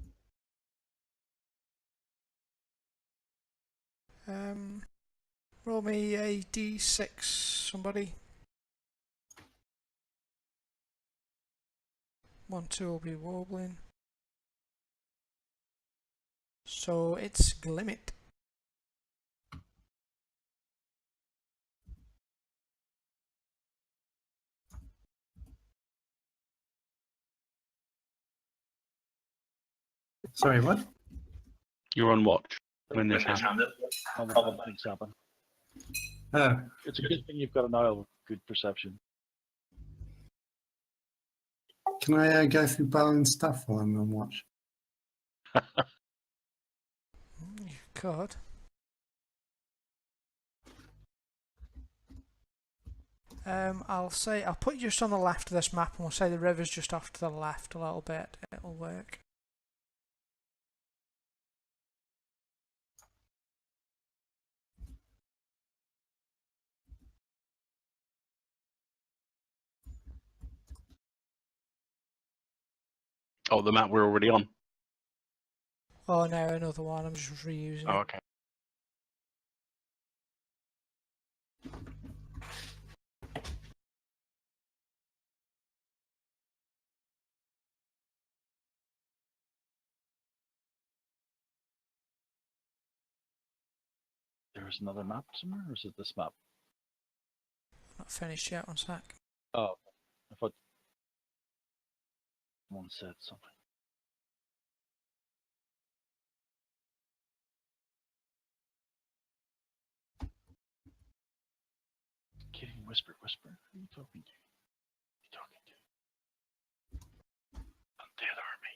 Roll me a d6, somebody. 1, 2 will be wobbling. So it's Glimmet. Sorry, what? You're on watch when this happens. All the fun things happen. Oh, It's a good thing you've got an owl with good perception. can I go through Balin's stuff while I'm on watch? You could. I'll put you just on the left of this map, and we'll say the river's just off to the left a little bit. It'll work. Oh, the map we're already on. Oh no, another one. I'm just reusing Oh, it. okay. There's another map somewhere, or is it this map? Not finished yet. 1 sec. Oh, I thought one said something. Kidding, whisper, whisper. Who are you talking to? Who are you talking to? Undead army.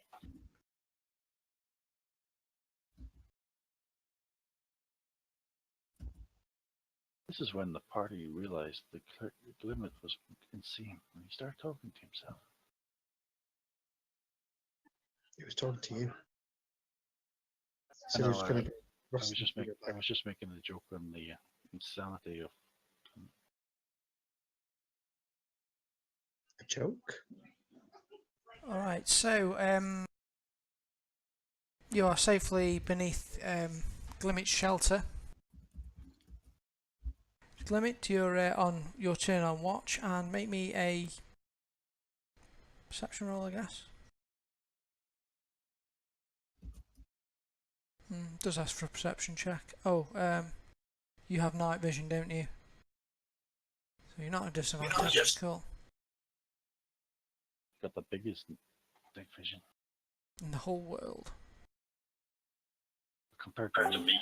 This is when the party realized the Glimmet was insane when he started talking to himself. He was talking to you. I Said he was know, going to. I was just making a joke on the insanity of. A joke. All right. So you are safely beneath Glimmet's shelter. Glimmet, you're on your turn on watch, and make me a perception roll, I guess. Does ask for a perception check. Oh, you have night vision, don't you? So you're not at a disadvantage. Cool. Got the biggest night vision In the whole world. compared to me.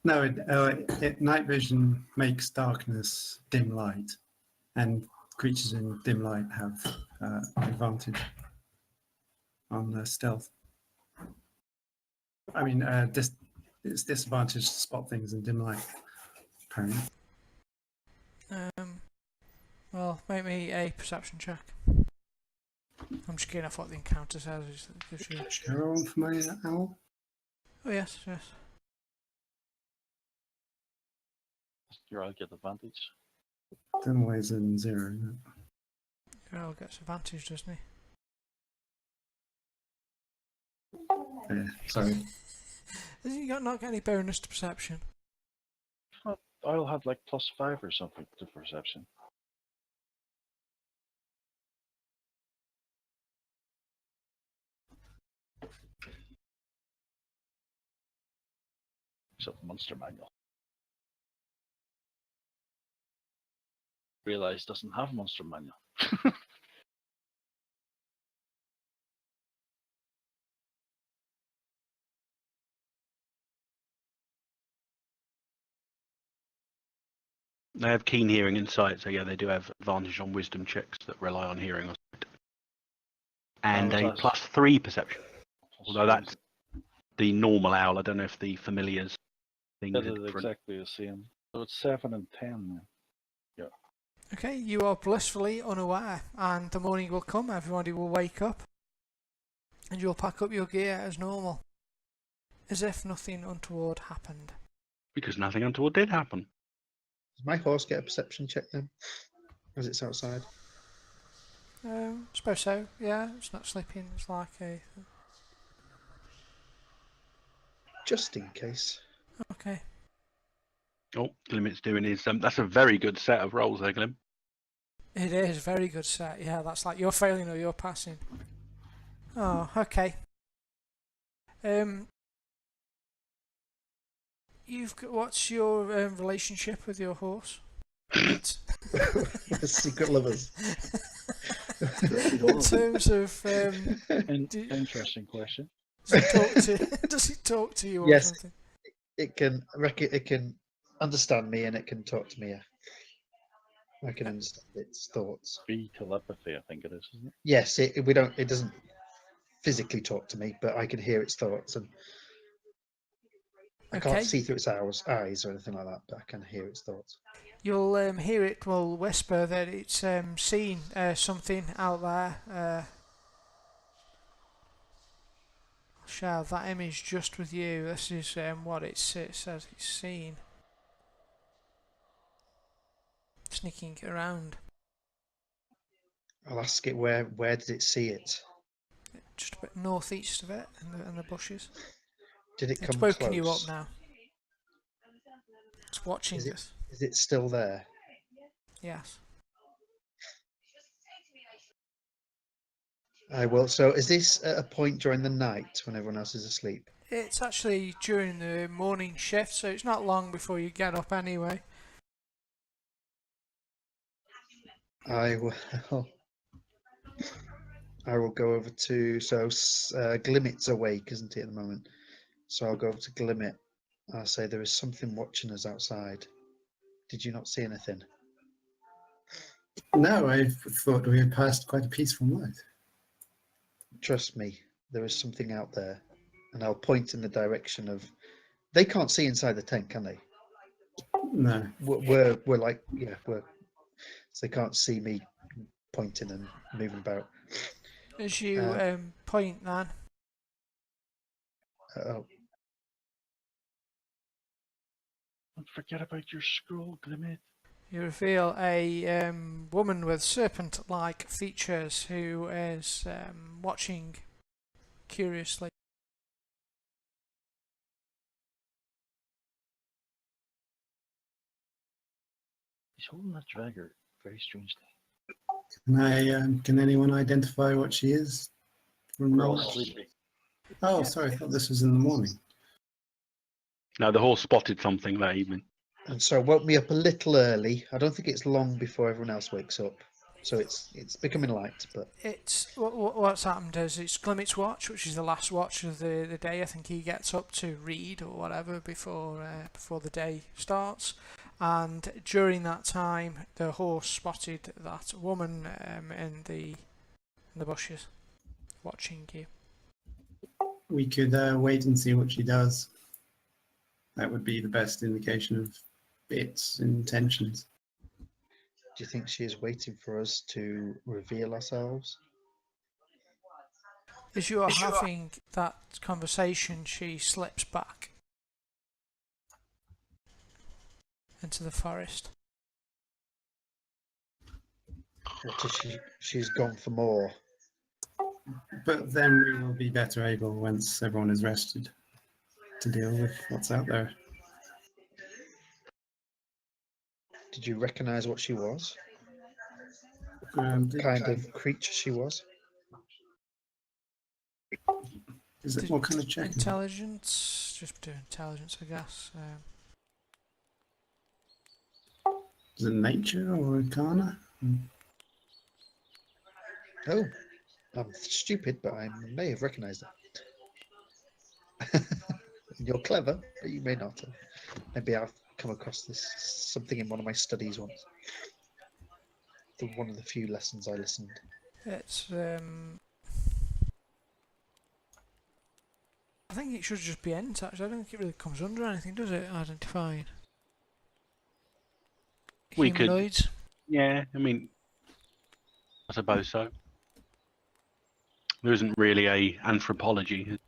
No, night vision makes darkness dim light, and creatures in dim light have advantage on stealth. I mean, it's disadvantage to spot things in dim light, apparently. Well, make me a perception check. I'm just getting off what the encounter says. It gives you... Should I roll for my owl? Oh yes, yes. Your eye get advantage. Don't always in 0. Isn't it? Earl gets advantage, doesn't he? Yeah, sorry. Has he not got any bonus to perception? I'll have like +5 or something to perception. Except Monster Manual. Realize doesn't have Monster Manual. They have keen hearing and sight, so yeah, they do have advantage on wisdom checks that rely on hearing or sight. And a +3 perception. Although that's the normal owl. I don't know if the familiars things That are is different. exactly the same. So it's 7 and 10. Yeah. Okay, you are blissfully unaware, and the morning will come, everybody will wake up, and you'll pack up your gear as normal. As if nothing untoward happened. Because nothing untoward did happen. Does my horse get a perception check then? As it's outside? Suppose so. Yeah, it's not sleeping. It's like a. Just in case. Okay. Oh, Glimit's doing his. That's a very good set of rolls there, Glim. It is very good set. Yeah, that's like you're failing or you're passing. Oh, okay. You've got, what's your relationship with your horse? Secret lovers. In terms of, Interesting question. does he talk to you or Yes. something? It can understand me and it can talk to me. Yeah. I can understand its thoughts. Be telepathy, I think it is, isn't it? Yes, it doesn't physically talk to me, but I can hear its thoughts, and I Okay. can't see through its eyes or anything like that, but I can hear its thoughts. You'll hear it will whisper that it's seen something out there. I'll share that image just with you. This is what it says it's seen. Sneaking around. I'll ask it where did it see it? Just a bit northeast of it, in the bushes. Did it It's come woken close? you up now. It's watching us. Is it still there? Yes. I will. So is this at a point during the night when everyone else is asleep? It's actually during the morning shift, so it's not long before you get up anyway. I will. I will go over to. So Glimit's awake, isn't he, at the moment? So I'll go over to Glimit. I'll say there is something watching us outside. Did you not see anything? No, I thought we had passed quite a peaceful night. Trust me, there is something out there, and I'll point in the direction of. They can't see inside the tent, can they? No. We're like we're. So they can't see me pointing and moving about. As you point, then. Oh, Don't forget about your scroll, Glimit. You reveal a woman with serpent-like features who is watching curiously. He's holding that dagger very strangely. Can anyone identify what she is? We're all sleeping. Oh, sorry, I thought this was in the morning. No, the horse spotted something that evening. and so woke me up a little early. I don't think it's long before everyone else wakes up, so it's becoming light. But It's what's happened is it's Glimit's watch, which is the last watch of the day. I think he gets up to read or whatever before the day starts, and during that time, the horse spotted that woman in the bushes, watching you. We could wait and see what she does. That would be the best indication of its intentions. do you think she is waiting for us to reveal ourselves? As you are having that conversation, she slips back into the forest. She's gone for more. But then we will be better able, once everyone is rested, to deal with what's out there. Did you recognise what she was? Kind Kind of creature she was? Is it what kind of check? Intelligence, just do intelligence, I guess. Is it nature or arcana? Oh, I'm stupid, but I may have recognised it. You're clever, but you may not have. Maybe I've come across something in one of my studies once. One of the few lessons I listened. It's I think it should just be ent, actually. I don't think it really comes under anything, does it? Identifying We could- humanoids. Yeah, I mean, I suppose so. There isn't really a anthropology.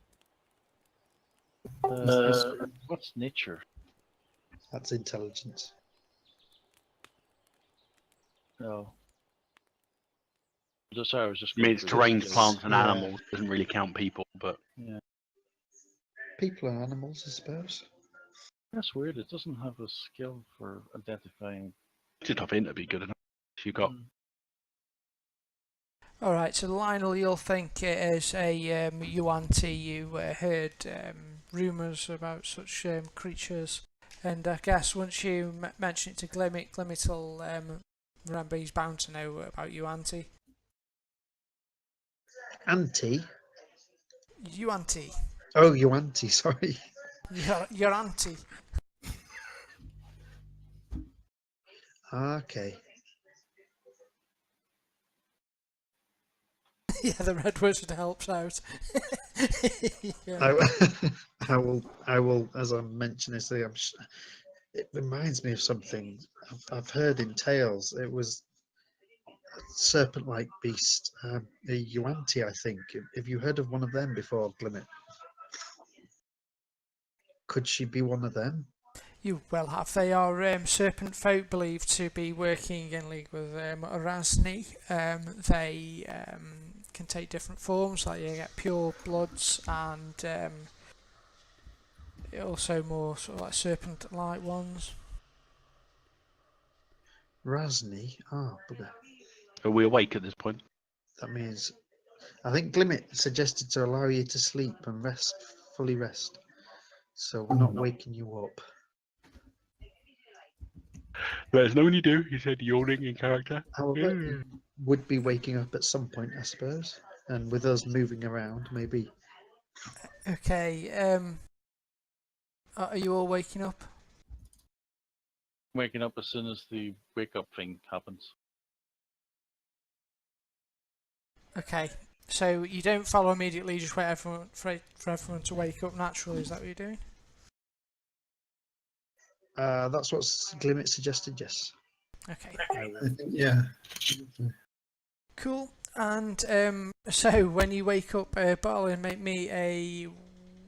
What's nature? That's intelligence. No. Sorry, I was just. I mean, it's deranged plants and Yeah. animals. Doesn't really count people, but Yeah, People and animals, I suppose. that's weird. It doesn't have a skill for identifying. it's a tough hint to be good enough. You got Alright, so Lionel, you'll think it is a Yuan-Ti. You heard rumours about such creatures, and I guess once you mention it to Glimmet, Glimmet will remember he's bound to know about Yuan-Ti. Auntie? Yuan-Ti. Oh, you auntie, sorry. Your auntie. Okay. Yeah, the red wizard helps out. Yeah. I will, as I mentioned this, it reminds me of something I've heard in tales. It was a serpent-like beast, a Yuan-Ti, I think. Have you heard of one of them before, Glimmet? Could she be one of them? You well have. They are serpent folk believed to be working in league with Razni. They can take different forms, like you get pure bloods and also more sort of like serpent-like ones. Razni? Oh, bugger. are we awake at this point? That means I think Glimmet suggested to allow you to sleep and rest, fully rest. So we're not waking you up. Let us know when you do. He said, yawning in character. However, you would be waking up at some point, I suppose. And with us moving around, maybe. Okay. Are you all waking up? Waking up as soon as the wake up thing happens. Okay. So you don't follow immediately. You just wait for everyone to wake up naturally. Is that what you're doing? That's what Glimmet suggested, yes. Okay. I think, yeah. Cool. And so when you wake up, Barlin, make me a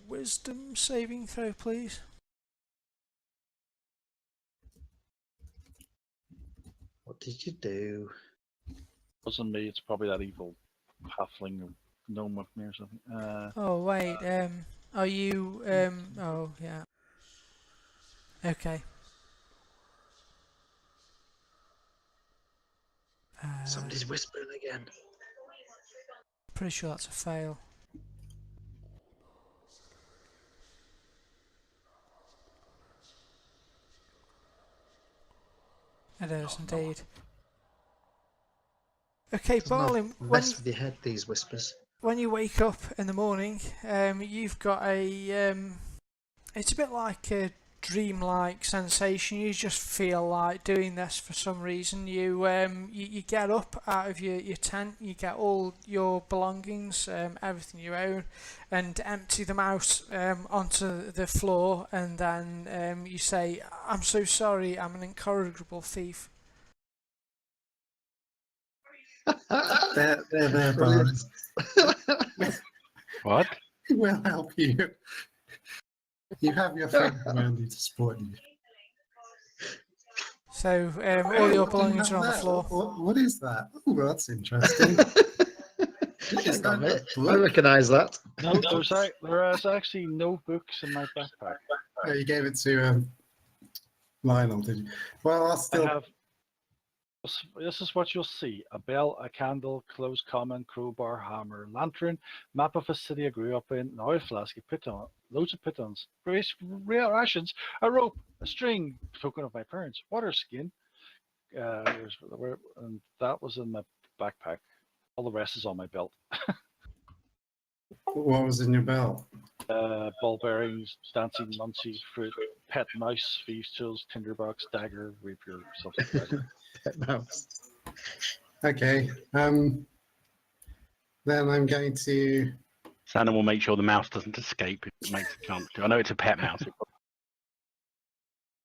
wisdom saving throw, please. What did you do? Wasn't me. It's probably that evil halfling or gnome with me or something. Oh wait. Are you? Oh yeah. Okay. Somebody's whispering again. Pretty sure that's a fail. It is indeed. Okay, Barlin, Mess with your head, these whispers. when you wake up in the morning, you've got a it's a bit like a dreamlike sensation. You just feel like doing this for some reason. You get up out of your tent, you get all your belongings, everything you own, and empty them out onto the floor, and then you say, "I'm so sorry, I'm an incorrigible thief." There, Brilliant. Barnes. What? We'll help you. You have your friend around you to support you. So all your What do you belongings are have on the there? floor. What is that? Oh, that's interesting. Is Hang on a that minute. a I book? recognise that. No, there's actually no books in my backpack. Oh, you gave it to Lionel, did you? Well, I'll still. I have. This is what you'll see: a bell, a candle, closed common, crowbar, hammer, lantern, map of a city I grew up in, an oil flask, a piton, loads of pitons, rations, a rope, a string, token of my parents, water skin. And that was in my backpack. All the rest is on my belt. What was in your belt? Ball bearings, dancing muncie, fruit, pet mouse, thieves' tools, tinderbox, dagger, rapier, something like that. Pet mouse. Okay. Then I'm going to. Santa will make sure the mouse doesn't escape if it makes a chance to. I know it's a pet mouse,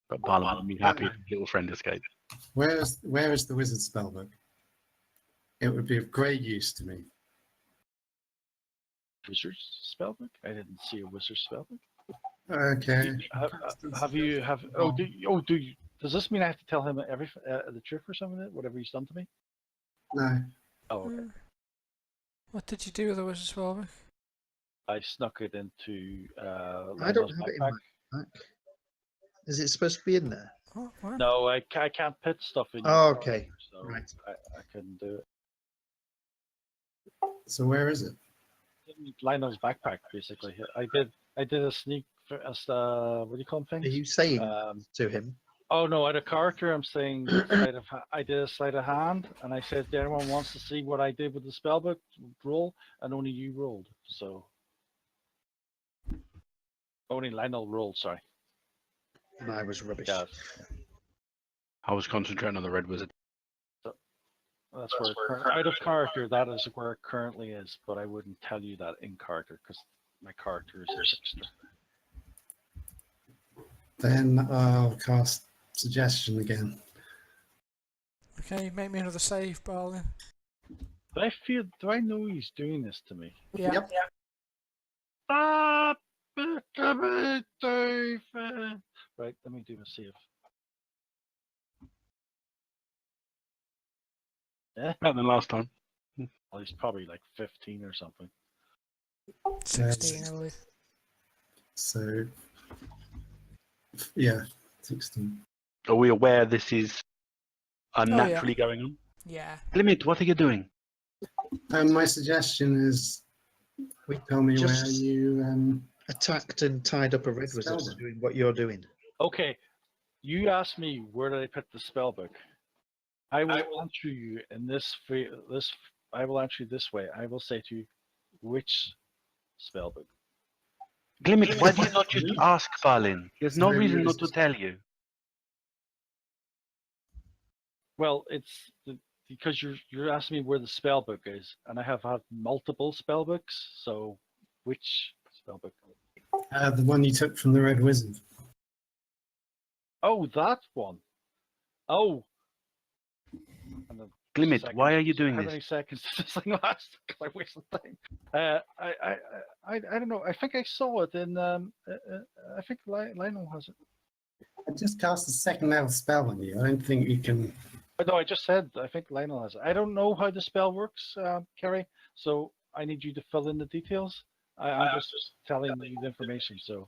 but Barlin will be happy if his little friend escapes. Where is the wizard spellbook? It would be of great use to me. Wizard's spellbook? I didn't see a wizard's spellbook. Okay. Does this mean I have to tell him the truth or something? Whatever he's done to me? No. Oh, okay. What did you do with the wizard's spellbook? I snuck it into I don't Lionel's have it in backpack. my back. Is it supposed to be in there? Oh, wow. No, I can't put stuff in your Oh, character, okay. so Right. I couldn't do it. So where is it? In Lionel's backpack, basically. I did a sneak, what do you call them Are things? you saying Um, to him? Oh no, at a character, I'm saying I did a sleight of hand, and I said, anyone wants to see what I did with the spellbook, roll, and only you rolled. So only Lionel rolled. Sorry. I was rubbish. Yeah, I was concentrating on the red wizard. that's where out of character. That is where it currently is, but I wouldn't tell you that in character because my character is extra. Then I'll cast suggestion again. Okay, make me another save, Barlin. Do I know he's doing this to me? Yeah. Yep. Stop it, David! Right, let me do a save. Yeah, Better than last time. well, he's probably like 15 or something. 16, I believe. So, yeah, 16. Are we aware this is unnaturally yeah. going on? Yeah. Limit, what are you doing? My suggestion is, tell me Just- where you Attacked and tied up a red wizard Spellbook. doing what you're doing. Okay, you asked me where did I put the spellbook. I will answer you in this. I will answer you this way. I will say to you, which spellbook? Limit, why do you not just ask Balin? There's no Very reason not to racist. tell you. Well, it's because you're asking me where the spellbook is, and I have had multiple spellbooks. So, which spellbook? the one you took from the Red Wizard. Oh, that one. Oh. Limit, why are you doing How this? many seconds does this thing last? Because I wasted time. I don't know. I think I saw it in. I think Lionel has it. I just cast a second level spell on you. I don't think you can. No, I just said I think Lionel has it. I don't know how the spell works, Kerry. So I need you to fill in the details. I'm just telling you the information. So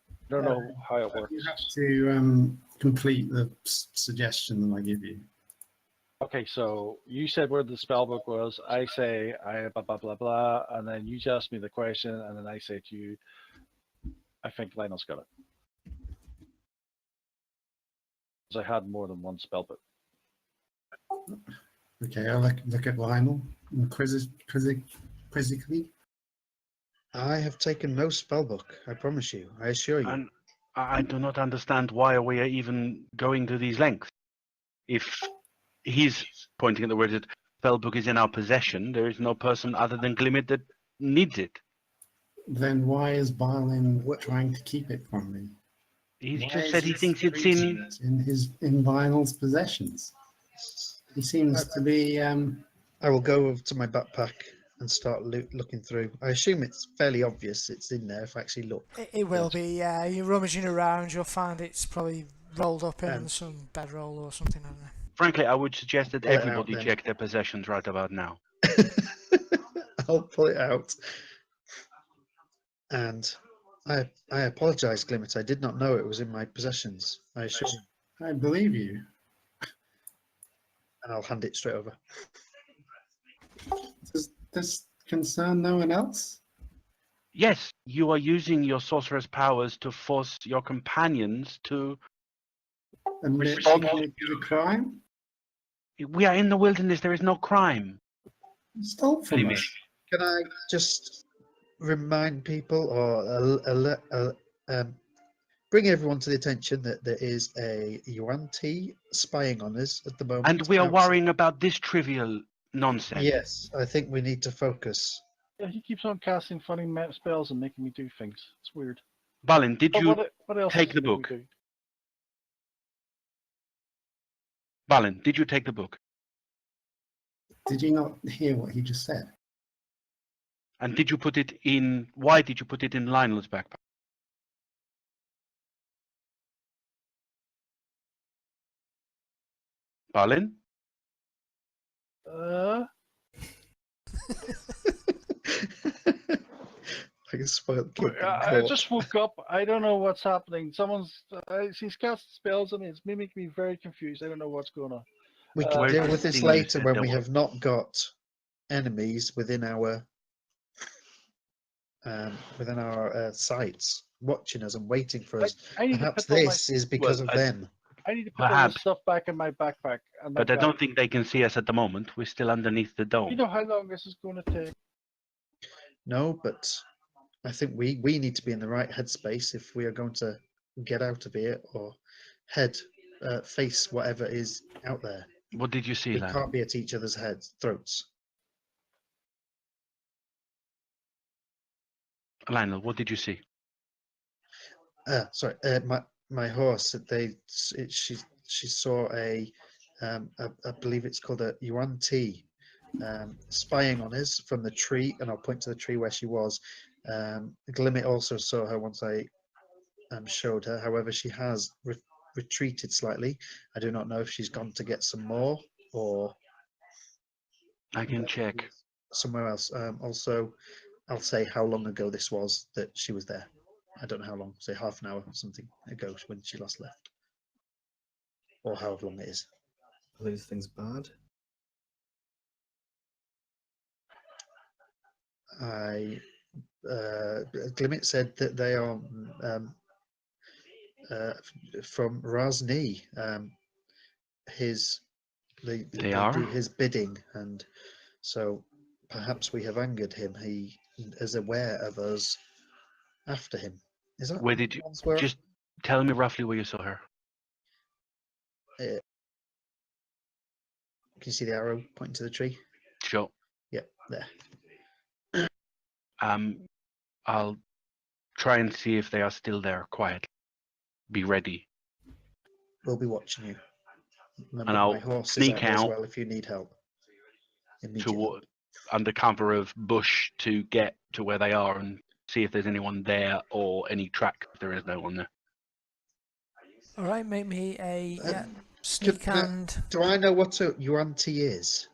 I don't know how it works. You have to complete the suggestion that I give you. Okay, so you said where the spell book was. I say I blah blah blah blah, and then you just ask me the question, and then I say to you, I think Lionel's got it. Because I had more than one spell book. Okay, I'll look at Lionel quizzically. I have taken no spellbook, I promise you, I assure you. And I do not understand why we are even going to these lengths. If he's pointing at the word that spellbook is in our possession, there is no person other than Glimmet that needs it. Then why is Balin trying to keep it from me? He's Why just is said he thinks it's in. in Lionel's possessions. He seems to be. I will go over to my backpack and start looking through. I assume it's fairly obvious it's in there if I actually look. It will be, yeah. You're rummaging around, you'll find it's probably rolled up in Um, some bedroll or something, I don't know. Frankly, I would suggest that Pull it out everybody then. check their possessions right about now. I'll pull it out. And I apologise, Glimmet. I did not know it was in my possessions. I assure you. I believe you. And I'll hand it straight over. Does this concern no one else? Yes, you are using your sorcerer's powers to force your companions to. Admit Respond- you committed a crime? We are in the wilderness, there is no crime. You stole from Limit. us. Can I just remind people or bring everyone to the attention that there is a Yuan Ti spying on us at the moment? And we are outside. worrying about this trivial nonsense. Yes, I think we need to focus. Yeah, he keeps on casting funny spells and making me do things. It's weird. Balin, did But you what else take does he the make me book? do? Balin, did you take the book? Did you not hear what he just said? And did you put it in? Why did you put it in Lionel's backpack? Balin? Like a spoiled kid. being I caught. just woke up. I don't know what's happening. He's cast spells on me. It's making me very confused. I don't know what's going on. We can Where's deal this with this thing you later said when there we was? have not got enemies within our sights, watching us and waiting for us. I need to Perhaps put all my this is because Well, of them. I need to put all this Perhaps. stuff back in my backpack. And my But I bag. don't think they can see us at the moment. We're still underneath the You dome. know how long this is going to take? No, but I think we need to be in the right headspace if we are going to get out of here or face whatever is out there. What did you see, We lad? can't be at each other's throats. Lionel, what did you see? Sorry, my horse. She saw a I believe it's called a yuan ti, spying on us from the tree, and I'll point to the tree where she was. Glimmet also saw her once I showed her. However, she has retreated slightly. I do not know if she's gone to get some more or I can check. somewhere else. Also, I'll say how long ago this was that she was there. I don't know how long, say half an hour or something ago when she last left. Or however long it is. Are these things bad? Glimmet said that they are from Razni. They are? do his bidding, and so perhaps we have angered him. He is aware of us after him. Is that Where did you ones where- just tell me roughly where you saw her? Can you see the arrow pointing to the tree? Sure. Yep, there. I'll try and see if they are still there. Quiet. Be ready. We'll be watching you. Remember, And I'll my horse is sneak out there as out well if you need help. Immediately. under cover of bush to get to where they are and see if there's anyone there or any track if there is no one there. All right, make me a Um, sneak can I- and Do I know what a yuan-ti is?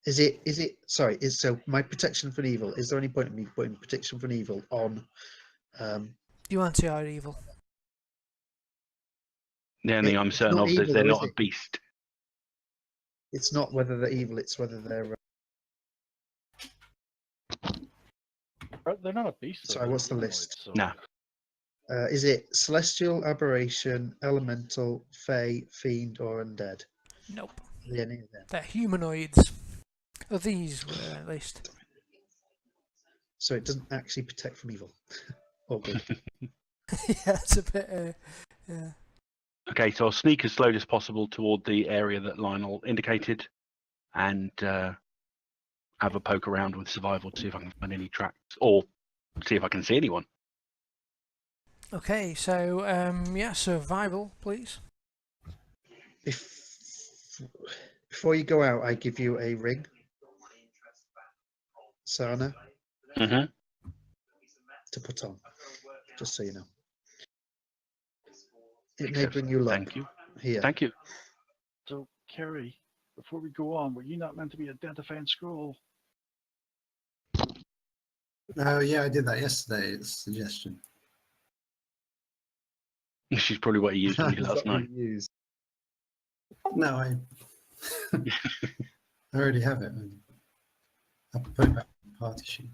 Is it? Sorry. So my protection from evil? Is there any point in me putting protection from evil on? you anti-are evil. The only thing I'm It's certain not of is evil, they're though, is not a it? beast. It's not whether they're evil. It's whether they're. They're not a beast. though, Sorry, they're what's the humanoid, list? so- Nah. Is it celestial, aberration, elemental, fey, fiend, or undead? Nope, Are there any of them? they're humanoids. Or these were at least. So it doesn't actually protect from evil. Or good. Yeah, it's a bit. Yeah. Okay, so I'll sneak as slowly as possible toward the area that Lionel indicated and have a poke around with survival to see if I can find any tracks or see if I can see anyone. Okay, so yeah, survival, please. Before you go out, I give you a ring, Sana, Mm-hmm. to put on, just so you know. It may bring you luck. Thank you. Here. Thank you. So, Kerry, before we go on, were you not meant to be identifying scroll? Oh, yeah, I did that yesterday. It's a suggestion. She's probably what you used on me Is last that what night. you use? No, I already have it. I put it back in the party sheet.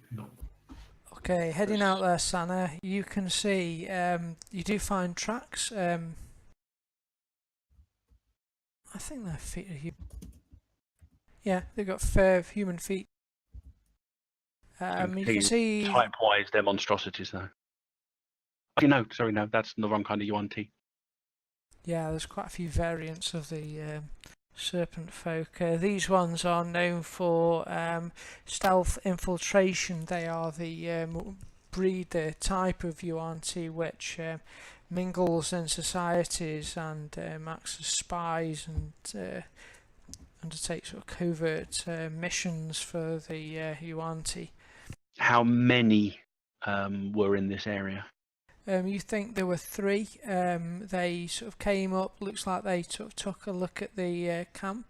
Okay, heading out there, Sana. You can see you do find tracks. I think their feet are human. Yeah, they've got human feet. You can see. Type-wise, they're monstrosities, though. Actually, no, sorry, no, that's the wrong kind of yuan ti. Yeah, there's quite a few variants of the serpent folk. These ones are known for stealth infiltration. They are the breed, the type of yuan-ti which mingles in societies and acts as spies and undertakes sort of covert missions for the yuan-ti. How many were in this area? You think there were three. They sort of came up. Looks like they sort of took a look at the camp,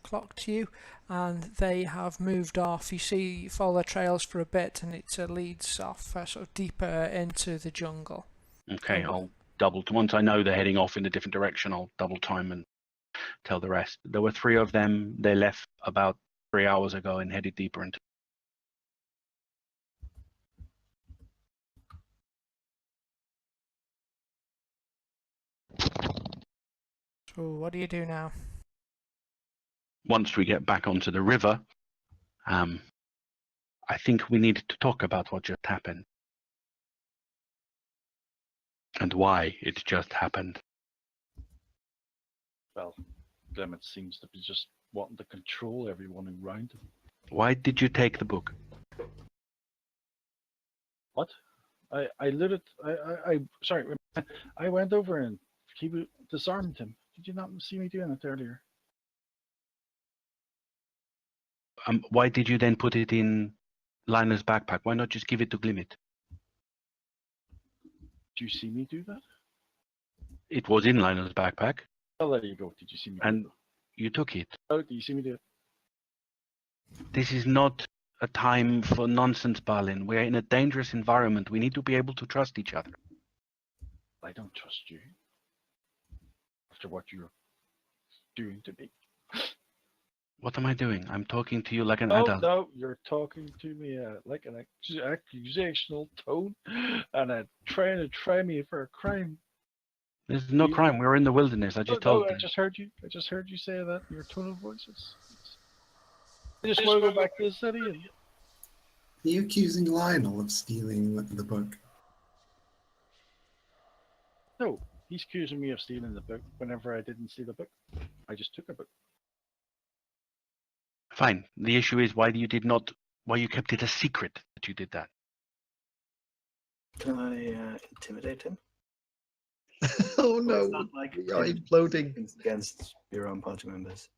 clocked you, and they have moved off. You follow their trails for a bit, and it leads off sort of deeper into the jungle. Okay, Oh. I'll double. Once I know they're heading off in a different direction, I'll double time and tell the rest. There were three of them. They left about 3 hours ago and headed deeper into. So what do you do now? Once we get back onto the river, I think we need to talk about what just happened and why it just happened. Well, Clement seems to be just wanting to control everyone around him. Why did you take the book? What? I looted. Sorry. I went over and he disarmed him. Did you not see me doing it earlier? Why did you then put it in Linus' backpack? Why not just give it to Glimmet? Did you see me do that? It was in Linus' backpack, Oh, there you go. Did you see me? and do you took it. it? Oh, did you see me do it? This is not a time for nonsense, Balin. We're in a dangerous environment. We need to be able to trust each other. I don't trust you. After what you're doing to me. What am I doing? I'm talking to you like an Oh, adult. no, you're talking to me like an accusational tone and trying to try me for a crime. There's no crime. We're in the wilderness. I just told I you. just heard you. I just heard you say that in your tone of voice. I just want to go back to the city. And... Are you accusing Lionel of stealing the book? No, he's accusing me of stealing the book whenever I didn't steal the book. I just took a book. Fine. The issue is why you kept it a secret that you did that. Can I intimidate him? Oh no, It's not like we are imploding. against your own party members.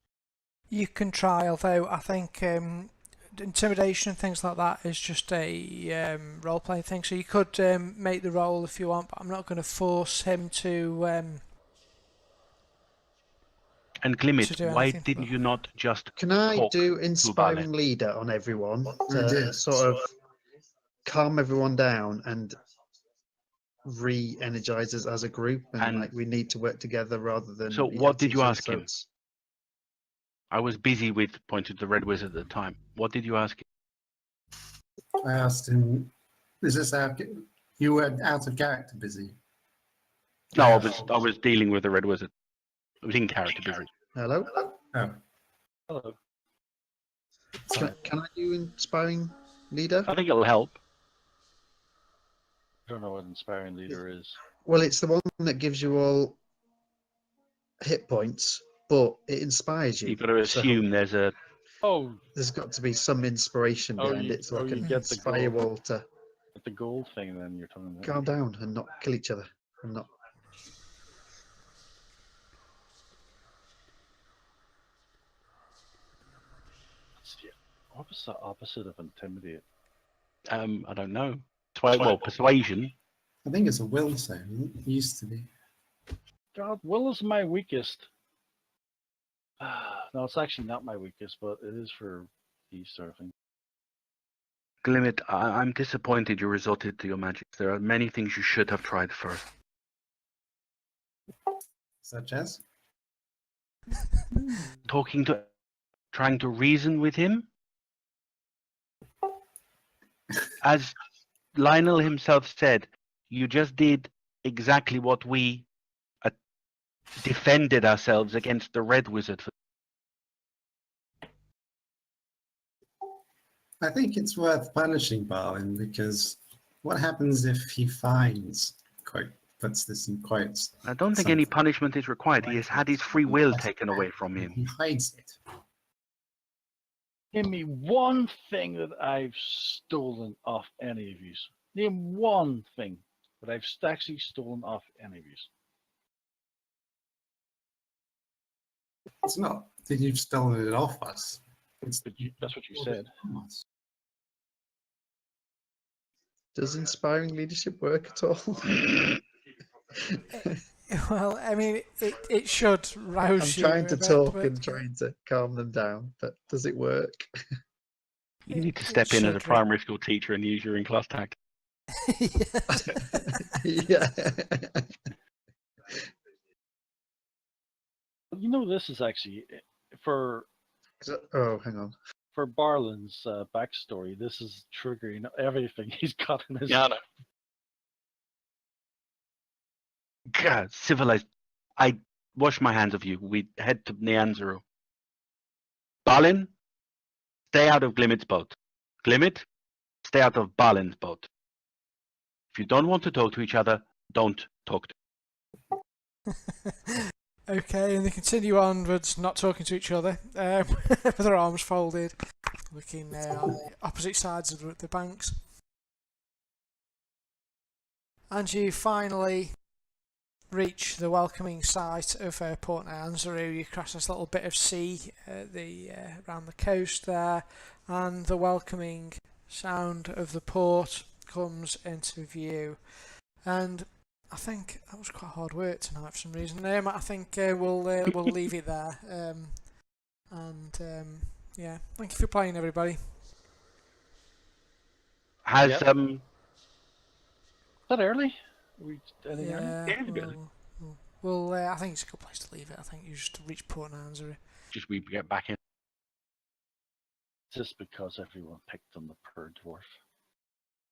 You can try, although I think intimidation and things like that is just a role-playing thing. So you could make the roll if you want, but I'm not going to force him to. And Glimmet, To do why anything didn't you not just Can I talk do to inspiring Balin? leader on everyone I to did. sort of calm everyone down and re-energize us as a group, and And like we need to work together rather than. so we what have to did you use ask him? throats. I was busy with pointing to the Red Wizard at the time. What did you ask him? I asked him, is this you were out of character busy? No, I was dealing with the Red Wizard. I was in character busy. Hello? Oh, Hello. Can I do inspiring leader? I think it'll help. I don't know what inspiring leader is. Well, it's the one that gives you all hit points, but it inspires you. You've got to So assume there's a. Oh, there's got to be some inspiration behind it, so I you can get the inspire you gold. all to The gold thing. Then you're talking about. calm down and not kill each other and not. What was the opposite of intimidate? I don't know. Persuasion. I think it's a will save. It used to be. God, will is my weakest. No, it's actually not my weakest, but it is for these sort of things. Glimmet, I'm disappointed you resorted to your magic. There are many things you should have tried first. Such as? Trying to reason with him? As Lionel himself said, you just did exactly what we defended ourselves against the Red Wizard. I think it's worth punishing Balin, because what happens if he finds, puts this in quotes, I don't think any punishment is required. He has had his free will taken away from him. he hides it? Name me one thing that I've stolen off any of you. Name one thing that I've actually stolen off any of you. It's not that you've stolen it off us. That's what you said. Does inspiring leadership work at all? Well, I mean, it should I'm rouse you trying a to bit, talk but and trying to calm them down, but does it work? You need to it step in as a should primary school teacher and use your in-class tactics. Yeah. You know, this is actually for Oh, hang on. for Barlin's backstory. This is triggering everything he's got in his. Yeah, I know. God, civilized. I wash my hands of you. We head to Neanzaro. Balin, stay out of Glimit's boat. Glimit, stay out of Balin's boat. If you don't want to talk to each other, don't talk to. Okay, and they continue onwards, not talking to each other, with their arms folded, looking on the opposite sides of the banks. And you finally reach the welcoming sight of Port Nyanzaru. You cross this little bit of sea around the coast there, and the welcoming sound of the port comes into view. And I think that was quite hard work tonight for some reason. I think we'll leave it there. Yeah, thank you for playing, everybody. Has Yep. Is that early? Are we ending early? Yeah, well, I think it's a good place to leave it. I think you just reach Port Nyanzaru. just we get back in. Just because everyone picked on the per dwarf.